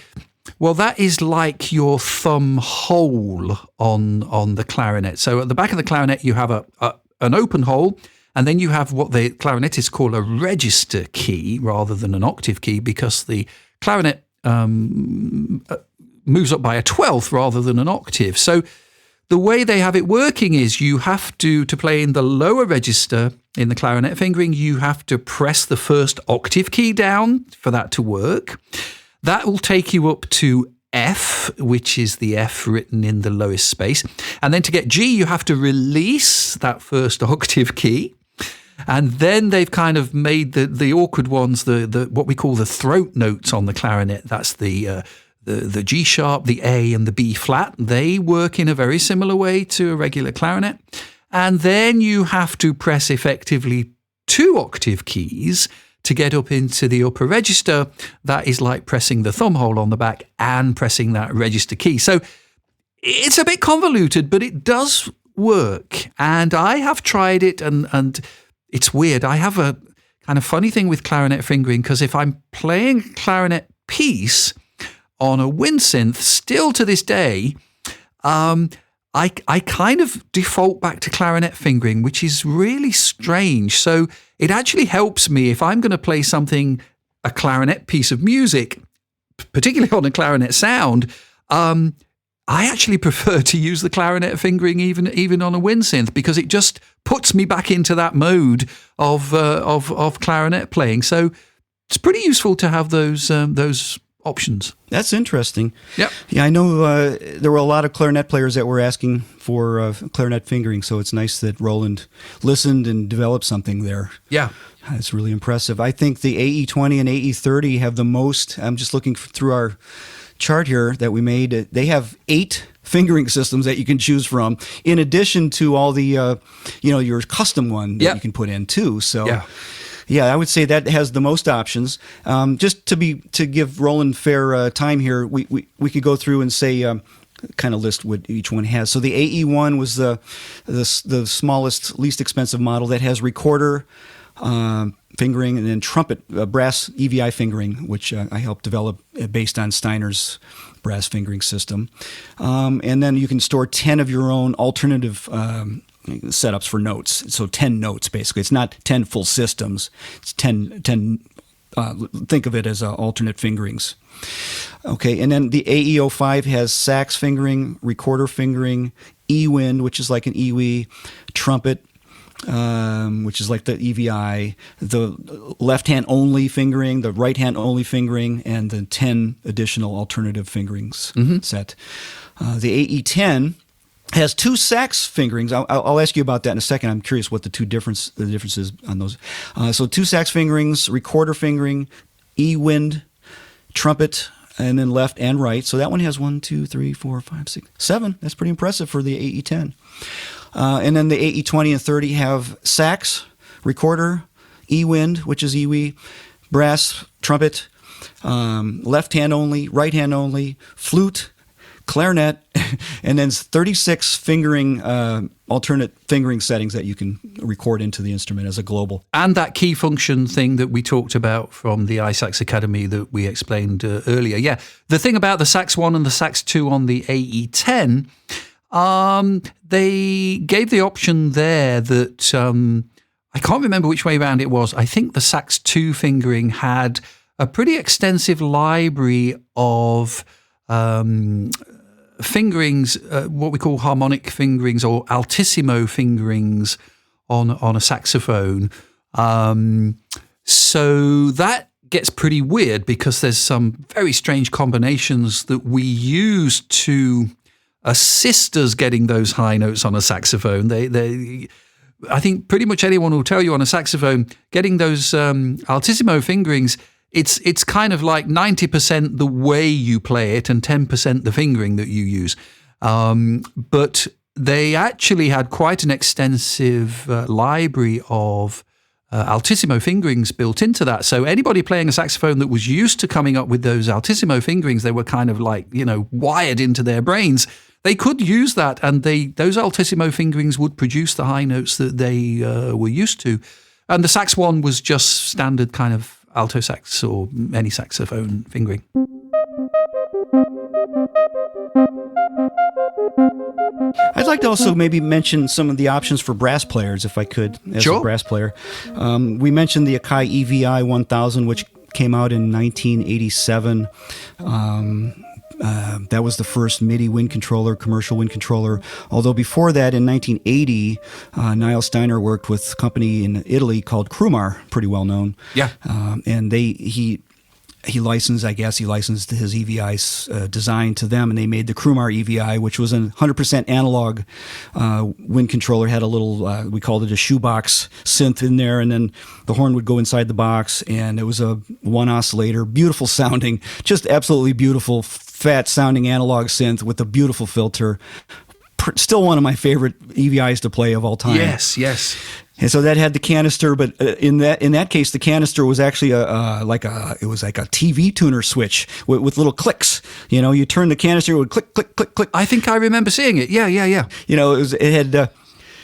well, that is like your thumb hole on the clarinet. So at the back of the clarinet, you have an open hole, and then you have what the clarinetists call a register key rather than an octave key, because the clarinet moves up by a 12th rather than an octave. So the way they have it working is you have to play in the lower register in the clarinet fingering, you have to press the first octave key down for that to work. That will take you up to F, which is the F written in the lowest space. And then to get G, you have to release that first octave key. And then they've kind of made the awkward ones, the what we call the throat notes on the clarinet. That's the G sharp, the A, and the B flat. They work in a very similar way to a regular clarinet. And then you have to press effectively 2 octave keys to get up into the upper register. That is like pressing the thumb hole on the back and pressing that register key. So it's a bit convoluted, but it does work. And I have tried it, and it's weird. I have a kind of funny thing with clarinet fingering, because if I'm playing a clarinet piece on a wind synth, still to this day, I kind of default back to clarinet fingering, which is really strange. So it actually helps me if I'm going to play something, a clarinet piece of music, particularly on a clarinet sound. I actually prefer to use the clarinet fingering even on a wind synth, because it just puts me back into that mode of clarinet playing. So it's pretty useful to have those options. That's interesting. Yep. Yeah, I know there were a lot of clarinet players that were asking for clarinet fingering, so it's nice that Roland listened and developed something there. Yeah. It's really impressive. I think the AE20 and AE30 have the most. I'm just looking through our chart here that we made. They have 8 fingering systems that you can choose from, in addition to all the, your custom one that you can put in too. So, yeah, I would say that has the most options. Just to give Roland fair time here, we could go through and say kind of list what each one has. So the AE1 was the smallest, least expensive model that has recorder fingering, and then trumpet, brass EVI fingering, which I helped develop based on Steiner's brass fingering system. And then you can store 10 of your own alternative setups for notes. So 10 notes, basically. It's not 10 full systems. It's 10 think of it as alternate fingerings. Okay, and then the AE05 has sax fingering, recorder fingering, E-wind, which is like an EWI, trumpet, which is like the EVI, the left-hand only fingering, the right-hand only fingering, and the 10 additional alternative fingerings set. The AE10 has 2 sax fingerings. I'll ask you about that in a second. I'm curious what the differences on those. So 2 sax fingerings, recorder fingering, E-wind, trumpet, and then left and right. So that one has 1, 2, 3, 4, 5, 6, 7. That's pretty impressive for the AE10. And then the AE20 and 30 have sax, recorder, E-wind, which is EWI, brass, trumpet, left hand only, right hand only, flute, clarinet, and then 36 fingering, alternate fingering settings that you can record into the instrument as a global. And that key function thing that we talked about from the iSax Academy that we explained earlier. Yeah, the thing about the Sax 1 and the Sax 2 on the AE10, they gave the option there that I can't remember which way around it was. I think the Sax 2 fingering had a pretty extensive library of fingerings, what we call harmonic fingerings or altissimo fingerings on a saxophone. So that gets pretty weird, because there's some very strange combinations that we use to assist us getting those high notes on a saxophone. I think pretty much anyone will tell you on a saxophone, getting those altissimo fingerings, it's kind of like 90% the way you play it and 10% the fingering that you use. But they actually had quite an extensive library of altissimo fingerings built into that. So anybody playing a saxophone that was used to coming up with those altissimo fingerings, they were kind of like, wired into their brains. They could use that, and those altissimo fingerings would produce the high notes that they were used to. And the Sax 1 was just standard kind of alto sax or any saxophone fingering. I'd like to also maybe mention some of the options for brass players, if I could, as a brass player. We mentioned the Akai EVI 1000, which came out in 1987. That was the first MIDI wind controller, commercial wind controller. Although before that, in 1980, Nyle Steiner worked with a company in Italy called Krumar, pretty well known. Yeah. And he licensed his EVI design to them, and they made the Krumar EVI, which was a 100% analog wind controller. Had a little, we called it a shoebox synth in there, and then the horn would go inside the box, and it was a one oscillator, beautiful sounding, just absolutely beautiful, fat sounding analog synth with a beautiful filter. Still one of my favorite EVIs to play of all time. Yes, yes. And so that had the canister, but in that case, the canister was actually like a TV tuner switch with little clicks. You turn the canister, it would click, click, click, click. I think I remember seeing it. Yeah. It had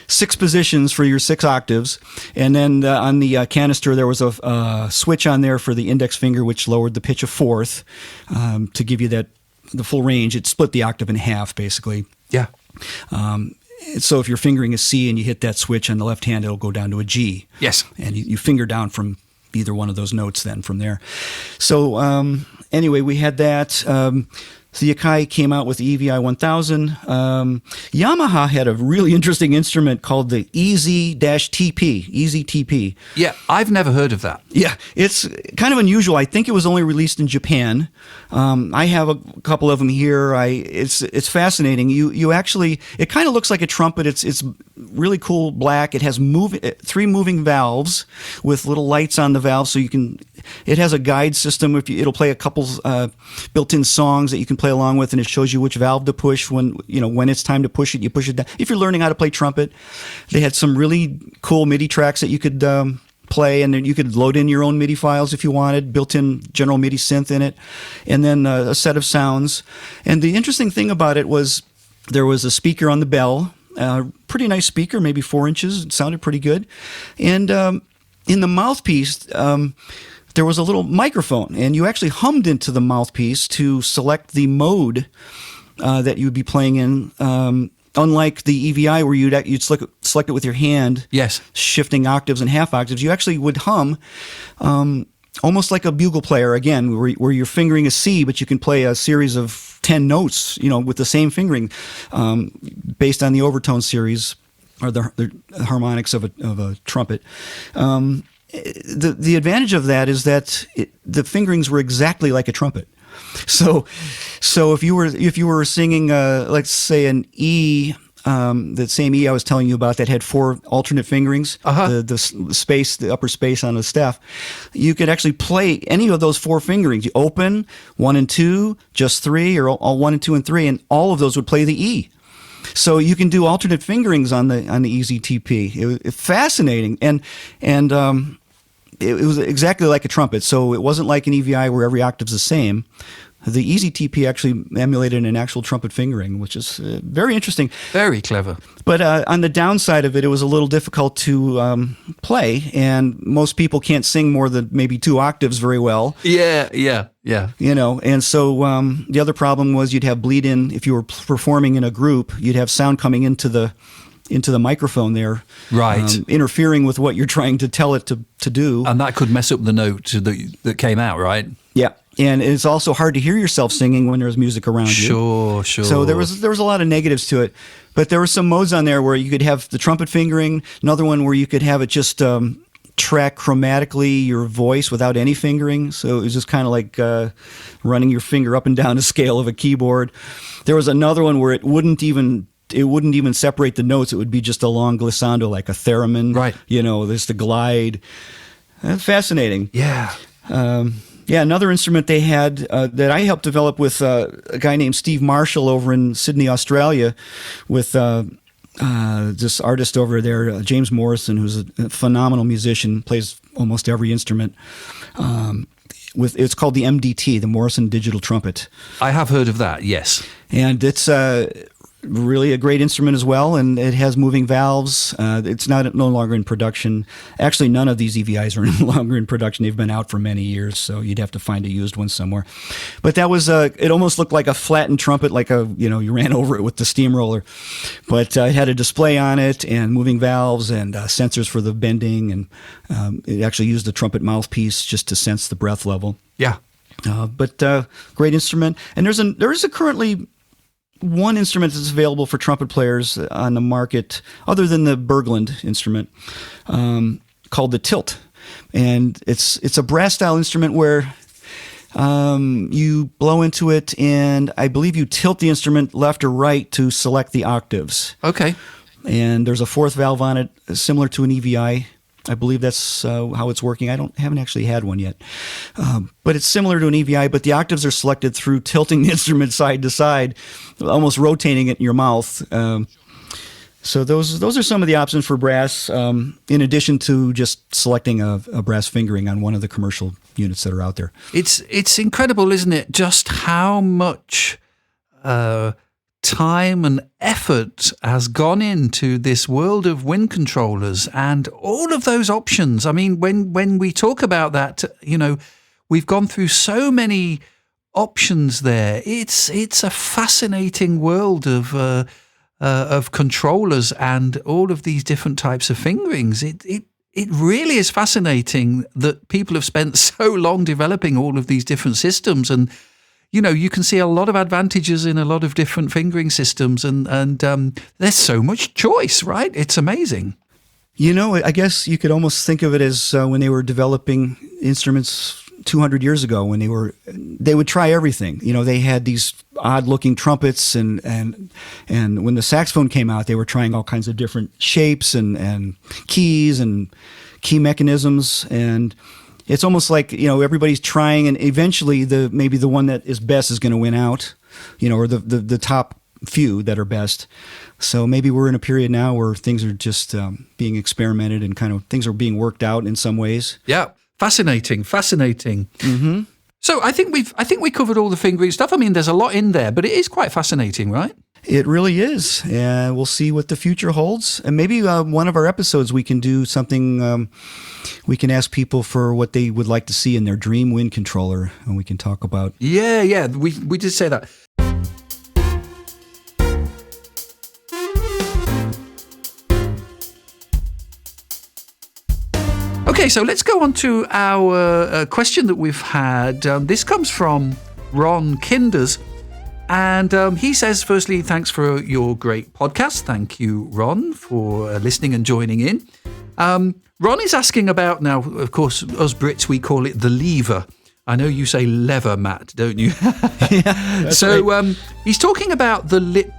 6 positions for your 6 octaves, and then on the canister there was a switch on there for the index finger, which lowered the pitch a fourth to give you the full range. It split the octave in half, basically. Yeah. So if your fingering is C and you hit that switch on the left hand, it'll go down to a G. Yes. And you finger down from either one of those notes then from there. So anyway, we had that. The Akai came out with the EVI 1000. Yamaha had a really interesting instrument called the EZ-TP. EZ-TP. Yeah, I've never heard of that. Yeah, it's kind of unusual. I think it was only released in Japan. I have a couple of them here. It's fascinating. You actually, it kind of looks like a trumpet. It's really cool black. It has 3 moving valves with little lights on the valves, so you can. It has a guide system. It'll play a couple built-in songs that you can play along with, and it shows you which valve to push when it's time to push it. You push it down. If you're learning how to play trumpet, they had some really cool MIDI tracks that you could play, and then you could load in your own MIDI files if you wanted, built-in general MIDI synth in it, and then a set of sounds. And the interesting thing about it was there was a speaker on the bell, pretty nice speaker, maybe 4 inches. It sounded pretty good. And in the mouthpiece, there was a little microphone, and you actually hummed into the mouthpiece to select the mode that you would be playing in. Unlike the EVI, where you'd select it with your hand, yes, shifting octaves and half octaves, you actually would hum almost like a bugle player, again, where you're fingering a C, but you can play a series of 10 notes, with the same fingering, based on the overtone series or the harmonics of a trumpet. The advantage of that is that the fingerings were exactly like a trumpet. So if you were singing, let's say an E, the same E I was telling you about that had 4 alternate fingerings, the upper space on the staff, you could actually play any of those 4 fingerings. You open 1 and 2, just 3, or all 1 and 2 and 3, and all of those would play the E. So you can do alternate fingerings on the EZ-TP. It was fascinating, and it was exactly like a trumpet. So it wasn't like an EVI where every octave's the same. The EZ-TP actually emulated an actual trumpet fingering, which is very interesting. Very clever. But on the downside of it, it was a little difficult to play, and most people can't sing more than maybe 2 octaves very well. Yeah. And so the other problem was you'd have bleed in. If you were performing in a group, you'd have sound coming into the microphone there, right, interfering with what you're trying to tell it to do, and that could mess up the note that came out, right? Yeah, and it's also hard to hear yourself singing when there's music around you. Sure. So there was a lot of negatives to it, but there were some modes on there where you could have the trumpet fingering, another one where you could have it just track chromatically your voice without any fingering. So it was just kind of like running your finger up and down a scale of a keyboard. There was another one where it wouldn't even separate the notes. It would be just a long glissando, like a theremin. Right. There's the glide. Fascinating. Yeah. Another instrument they had that I helped develop with a guy named Steve Marshall over in Sydney, Australia, with this artist over there, James Morrison, who's a phenomenal musician, plays almost every instrument. It's called the MDT, the Morrison Digital Trumpet. I have heard of that, yes. And it's really a great instrument as well, and it has moving valves. It's no longer in production. Actually, none of these EVIs are no longer in production. They've been out for many years, so you'd have to find a used one somewhere. But that was it almost looked like a flattened trumpet, like you ran over it with the steamroller. But it had a display on it and moving valves and sensors for the bending, and it actually used the trumpet mouthpiece just to sense the breath level. Yeah. But great instrument. And there is currently one instrument that's available for trumpet players on the market, other than the Bergland instrument, called the Tilt. And it's a brass style instrument where you blow into it, and I believe you tilt the instrument left or right to select the octaves. Okay. And there's a fourth valve on it, similar to an EVI. I believe that's how it's working. Haven't actually had one yet, but it's similar to an EVI. But the octaves are selected through tilting the instrument side to side, almost rotating it in your mouth. So those are some of the options for brass, in addition to just selecting a brass fingering on one of the commercial units that are out there. It's incredible, isn't it? Just how much time and effort has gone into this world of wind controllers and all of those options. I mean, when we talk about that, we've gone through so many options there. It's a fascinating world of controllers and all of these different types of fingerings. It really is fascinating that people have spent so long developing all of these different systems, and you can see a lot of advantages in a lot of different fingering systems, and there's so much choice, right? It's amazing. I guess you could almost think of it as when they were developing instruments 200 years ago, when they would try everything. They had these odd-looking trumpets, and when the saxophone came out, they were trying all kinds of different shapes and keys and key mechanisms, and it's almost like everybody's trying, and eventually maybe the one that is best is going to win out, or the top few that are best. So maybe we're in a period now where things are just being experimented, and kind of things are being worked out in some ways. Yeah. Fascinating. Mm-hmm. So I think we covered all the fingering stuff. I mean, there's a lot in there, but it is quite fascinating, right? It really is. And we'll see what the future holds. And maybe one of our episodes we can do something, we can ask people for what they would like to see in their dream wind controller, and we can talk about. Yeah, we did say that. Okay, so let's go on to our question that we've had. This comes from Ron Kinders, and he says, firstly, thanks for your great podcast. Thank you, Ron, for listening and joining in. Ron is asking about, now, of course, us Brits, we call it the lever. I know you say lever, Matt, don't you? Yeah, so right. He's talking about the lip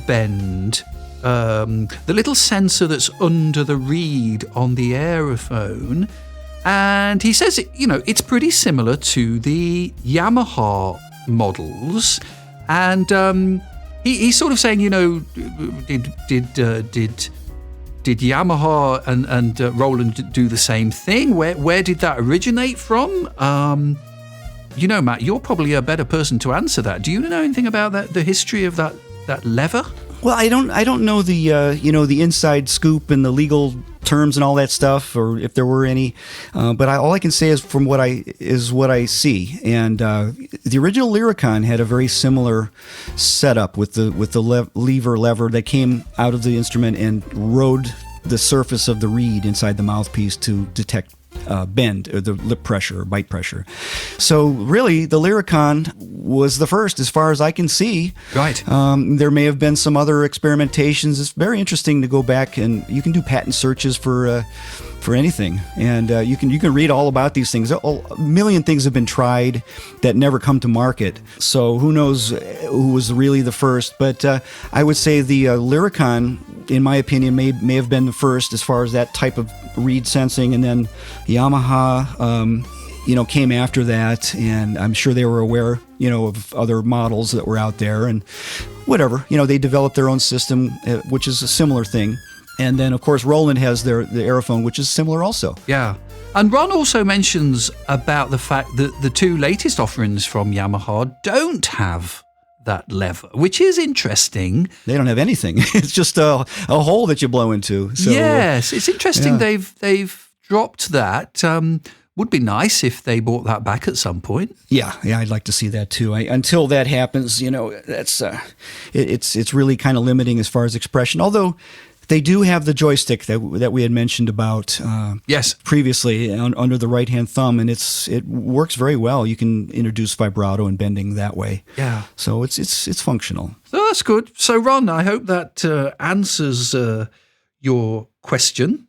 bend. The little sensor that's under the reed on the Aerophone, and he says it's pretty similar to the Yamaha models, and he's sort of saying did Yamaha and Roland do the same thing? Where did that originate from? Matt, you're probably a better person to answer that. Do you know anything about the history of that lever? Well, I don't know the the inside scoop and the legal terms and all that stuff, or if there were any. But all I can say is from what I see. And the original Lyricon had a very similar setup with the lever that came out of the instrument and rode the surface of the reed inside the mouthpiece to detect bend, or the lip pressure or bite pressure. So really, the Lyricon was the first, as far as I can see. Right. There may have been some other experimentations. It's very interesting to go back, and you can do patent searches for anything, and you can read all about these things. A million things have been tried that never come to market. So who knows who was really the first? But I would say the Lyricon, in my opinion, may have been the first as far as that type of reed sensing, and then Yamaha, came after that, and I'm sure they were aware, of other models that were out there, and whatever, they developed their own system, which is a similar thing. And then, of course, Roland has the Aerophone, which is similar also. Yeah. And Ron also mentions about the fact that the two latest offerings from Yamaha don't have that lever, which is interesting. They don't have anything. It's just a hole that you blow into. So, yes, it's interesting. Yeah. They've dropped that. Would be nice if they brought that back at some point. Yeah, I'd like to see that too. Until that happens, that's it's really kind of limiting as far as expression. Although They do have the joystick that we had mentioned about yes, previously under the right-hand thumb, and it works very well. You can introduce vibrato and bending that way. Yeah. So it's functional. So that's good. So Ron, I hope that answers your question.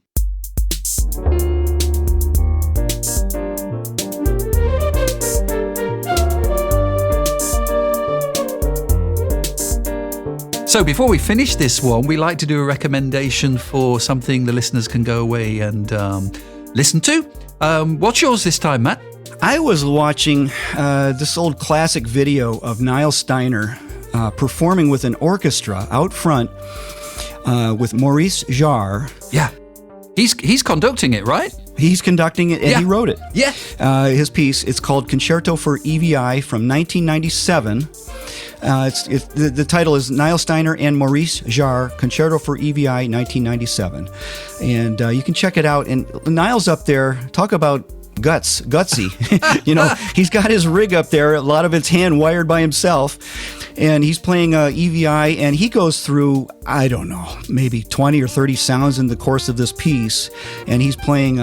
So before we finish this one, we like to do a recommendation for something the listeners can go away and listen to. What's yours this time, Matt? I was watching this old classic video of Nyle Steiner performing with an orchestra out front with Maurice Jarre. Yeah. He's conducting it, right? He's conducting it, and he wrote it. Yeah. His piece, it's called Concerto for EVI from 1997. The title is Nyle Steiner and Maurice Jarre, Concerto for EVI 1997. And you can check it out. And Nile's up there, talk about gutsy. He's got his rig up there. A lot of it's hand wired by himself. And he's playing EVI, and he goes through, I don't know, maybe 20 or 30 sounds in the course of this piece. And he's playing,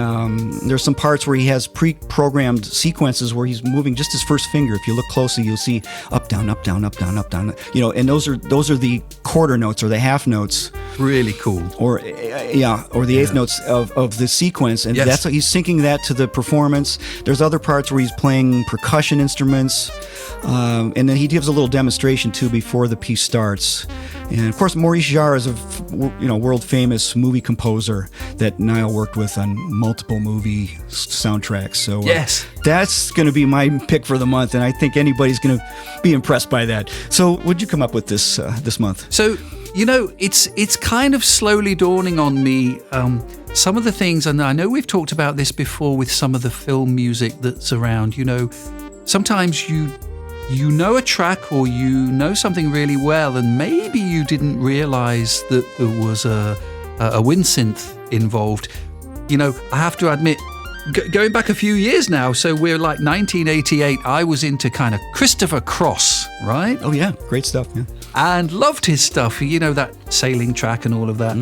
there's some parts where he has pre-programmed sequences where he's moving just his first finger. If you look closely, you'll see up, down, up, down, up, down, up, down. And those are the quarter notes or the half notes. Really cool. Or the eighth notes of the sequence. And that's what he's syncing that to the performance. There's other parts where he's playing percussion instruments. And then he gives a little demonstration too before the piece starts. And of course, Maurice Jarre is a world famous movie composer that Nyle worked with on multiple movie soundtracks. So that's going to be my pick for the month, and I think anybody's going to be impressed by that. So, what'd you come up with this month? So, it's kind of slowly dawning on me. Some of the things, and I know we've talked about this before with some of the film music that's around. Sometimes you know a track or you know something really well, and maybe you didn't realize that there was a wind synth involved. I have to admit, going back a few years now, so we're like 1988, I was into kind of Christopher Cross, right? Oh yeah, great stuff, yeah. And loved his stuff, that sailing track and all of that.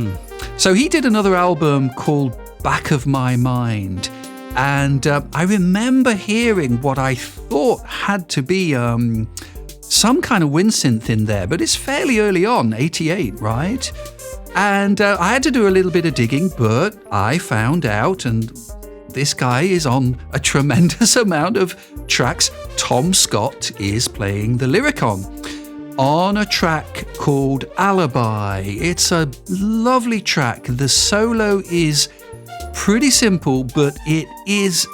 So he did another album called Back of My Mind. And I remember hearing what I thought had to be some kind of wind synth in there, but it's fairly early on, 88, right? And I had to do a little bit of digging, but I found out, and this guy is on a tremendous amount of tracks. Tom Scott is playing the lyric on a track called Alibi. It's a lovely track. The solo is pretty simple, but it is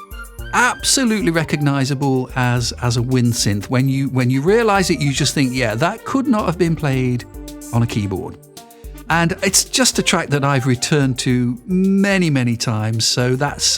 absolutely recognizable as a wind synth. When you realize it, you just think, that could not have been played on a keyboard. And it's just a track that I've returned to many, many times. So that's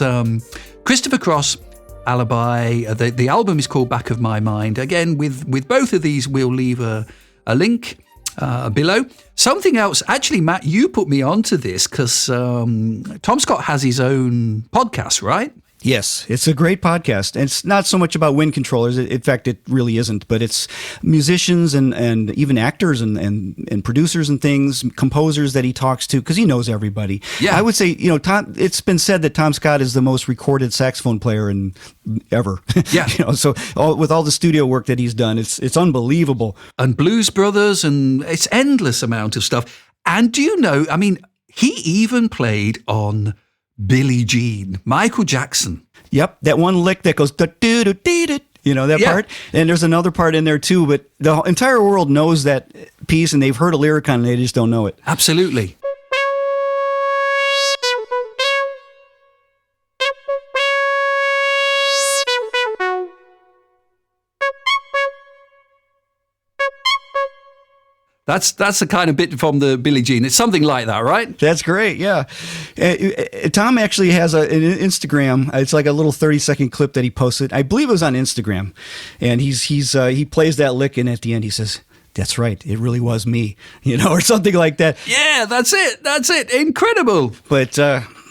Christopher Cross, Alibi. The album is called Back of My Mind. Again, with both of these, we'll leave a link below. Something else, actually, Matt, you put me onto this because Tom Scott has his own podcast, right? Yes, it's a great podcast. And it's not so much about wind controllers. In fact, it really isn't. But it's musicians and even actors and producers and things, composers that he talks to because he knows everybody. Yeah. I would say, Tom. It's been said that Tom Scott is the most recorded saxophone player ever. Yeah. So with all the studio work that he's done, it's unbelievable. And Blues Brothers, and it's endless amount of stuff. And do you know? I mean, he even played on Billie Jean, Michael Jackson. Yep, that one lick that goes da-do-do-dee-doo, that part. And there's another part in there too, but the entire world knows that piece and they've heard a lyric on it, they just don't know it. Absolutely. That's the kind of bit from the Billie Jean. It's something like that, right? That's great, yeah. Tom actually has an Instagram. It's like a little 30-second clip that he posted. I believe it was on Instagram. And he plays that lick, and at the end he says, "That's right, it really was me," or something like that. Yeah, that's it. Incredible. But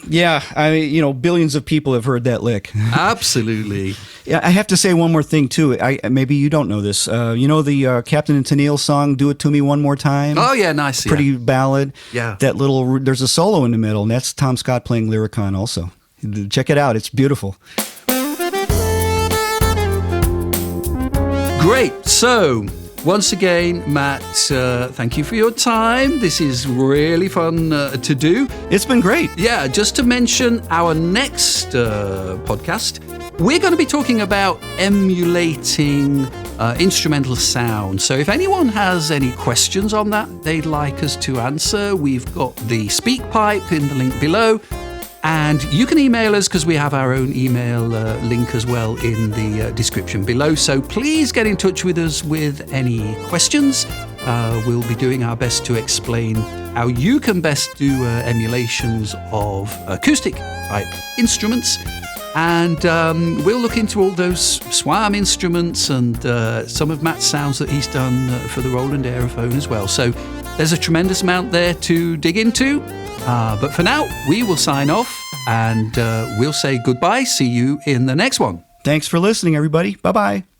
Yeah, billions of people have heard that lick. Absolutely. Yeah, I have to say one more thing too. Maybe you don't know this. The Captain and Tennille song, "Do It to Me One More Time." Oh yeah, nice. Pretty ballad. Yeah. There's a solo in the middle, and that's Tom Scott playing Lyricon also. Check it out. It's beautiful. Great. So, once again, Matt, thank you for your time. This is really fun to do. It's been great. Yeah, just to mention our next podcast, we're going to be talking about emulating instrumental sound. So if anyone has any questions on that they'd like us to answer, we've got the speak pipe in the link below. And you can email us because we have our own email link as well in the description below. So please get in touch with us with any questions. We'll be doing our best to explain how you can best do emulations of acoustic type instruments. And we'll look into all those SWAM instruments and some of Matt's sounds that he's done for the Roland Aerophone as well. So there's a tremendous amount there to dig into. But for now, we will sign off and we'll say goodbye. See you in the next one. Thanks for listening, everybody. Bye-bye.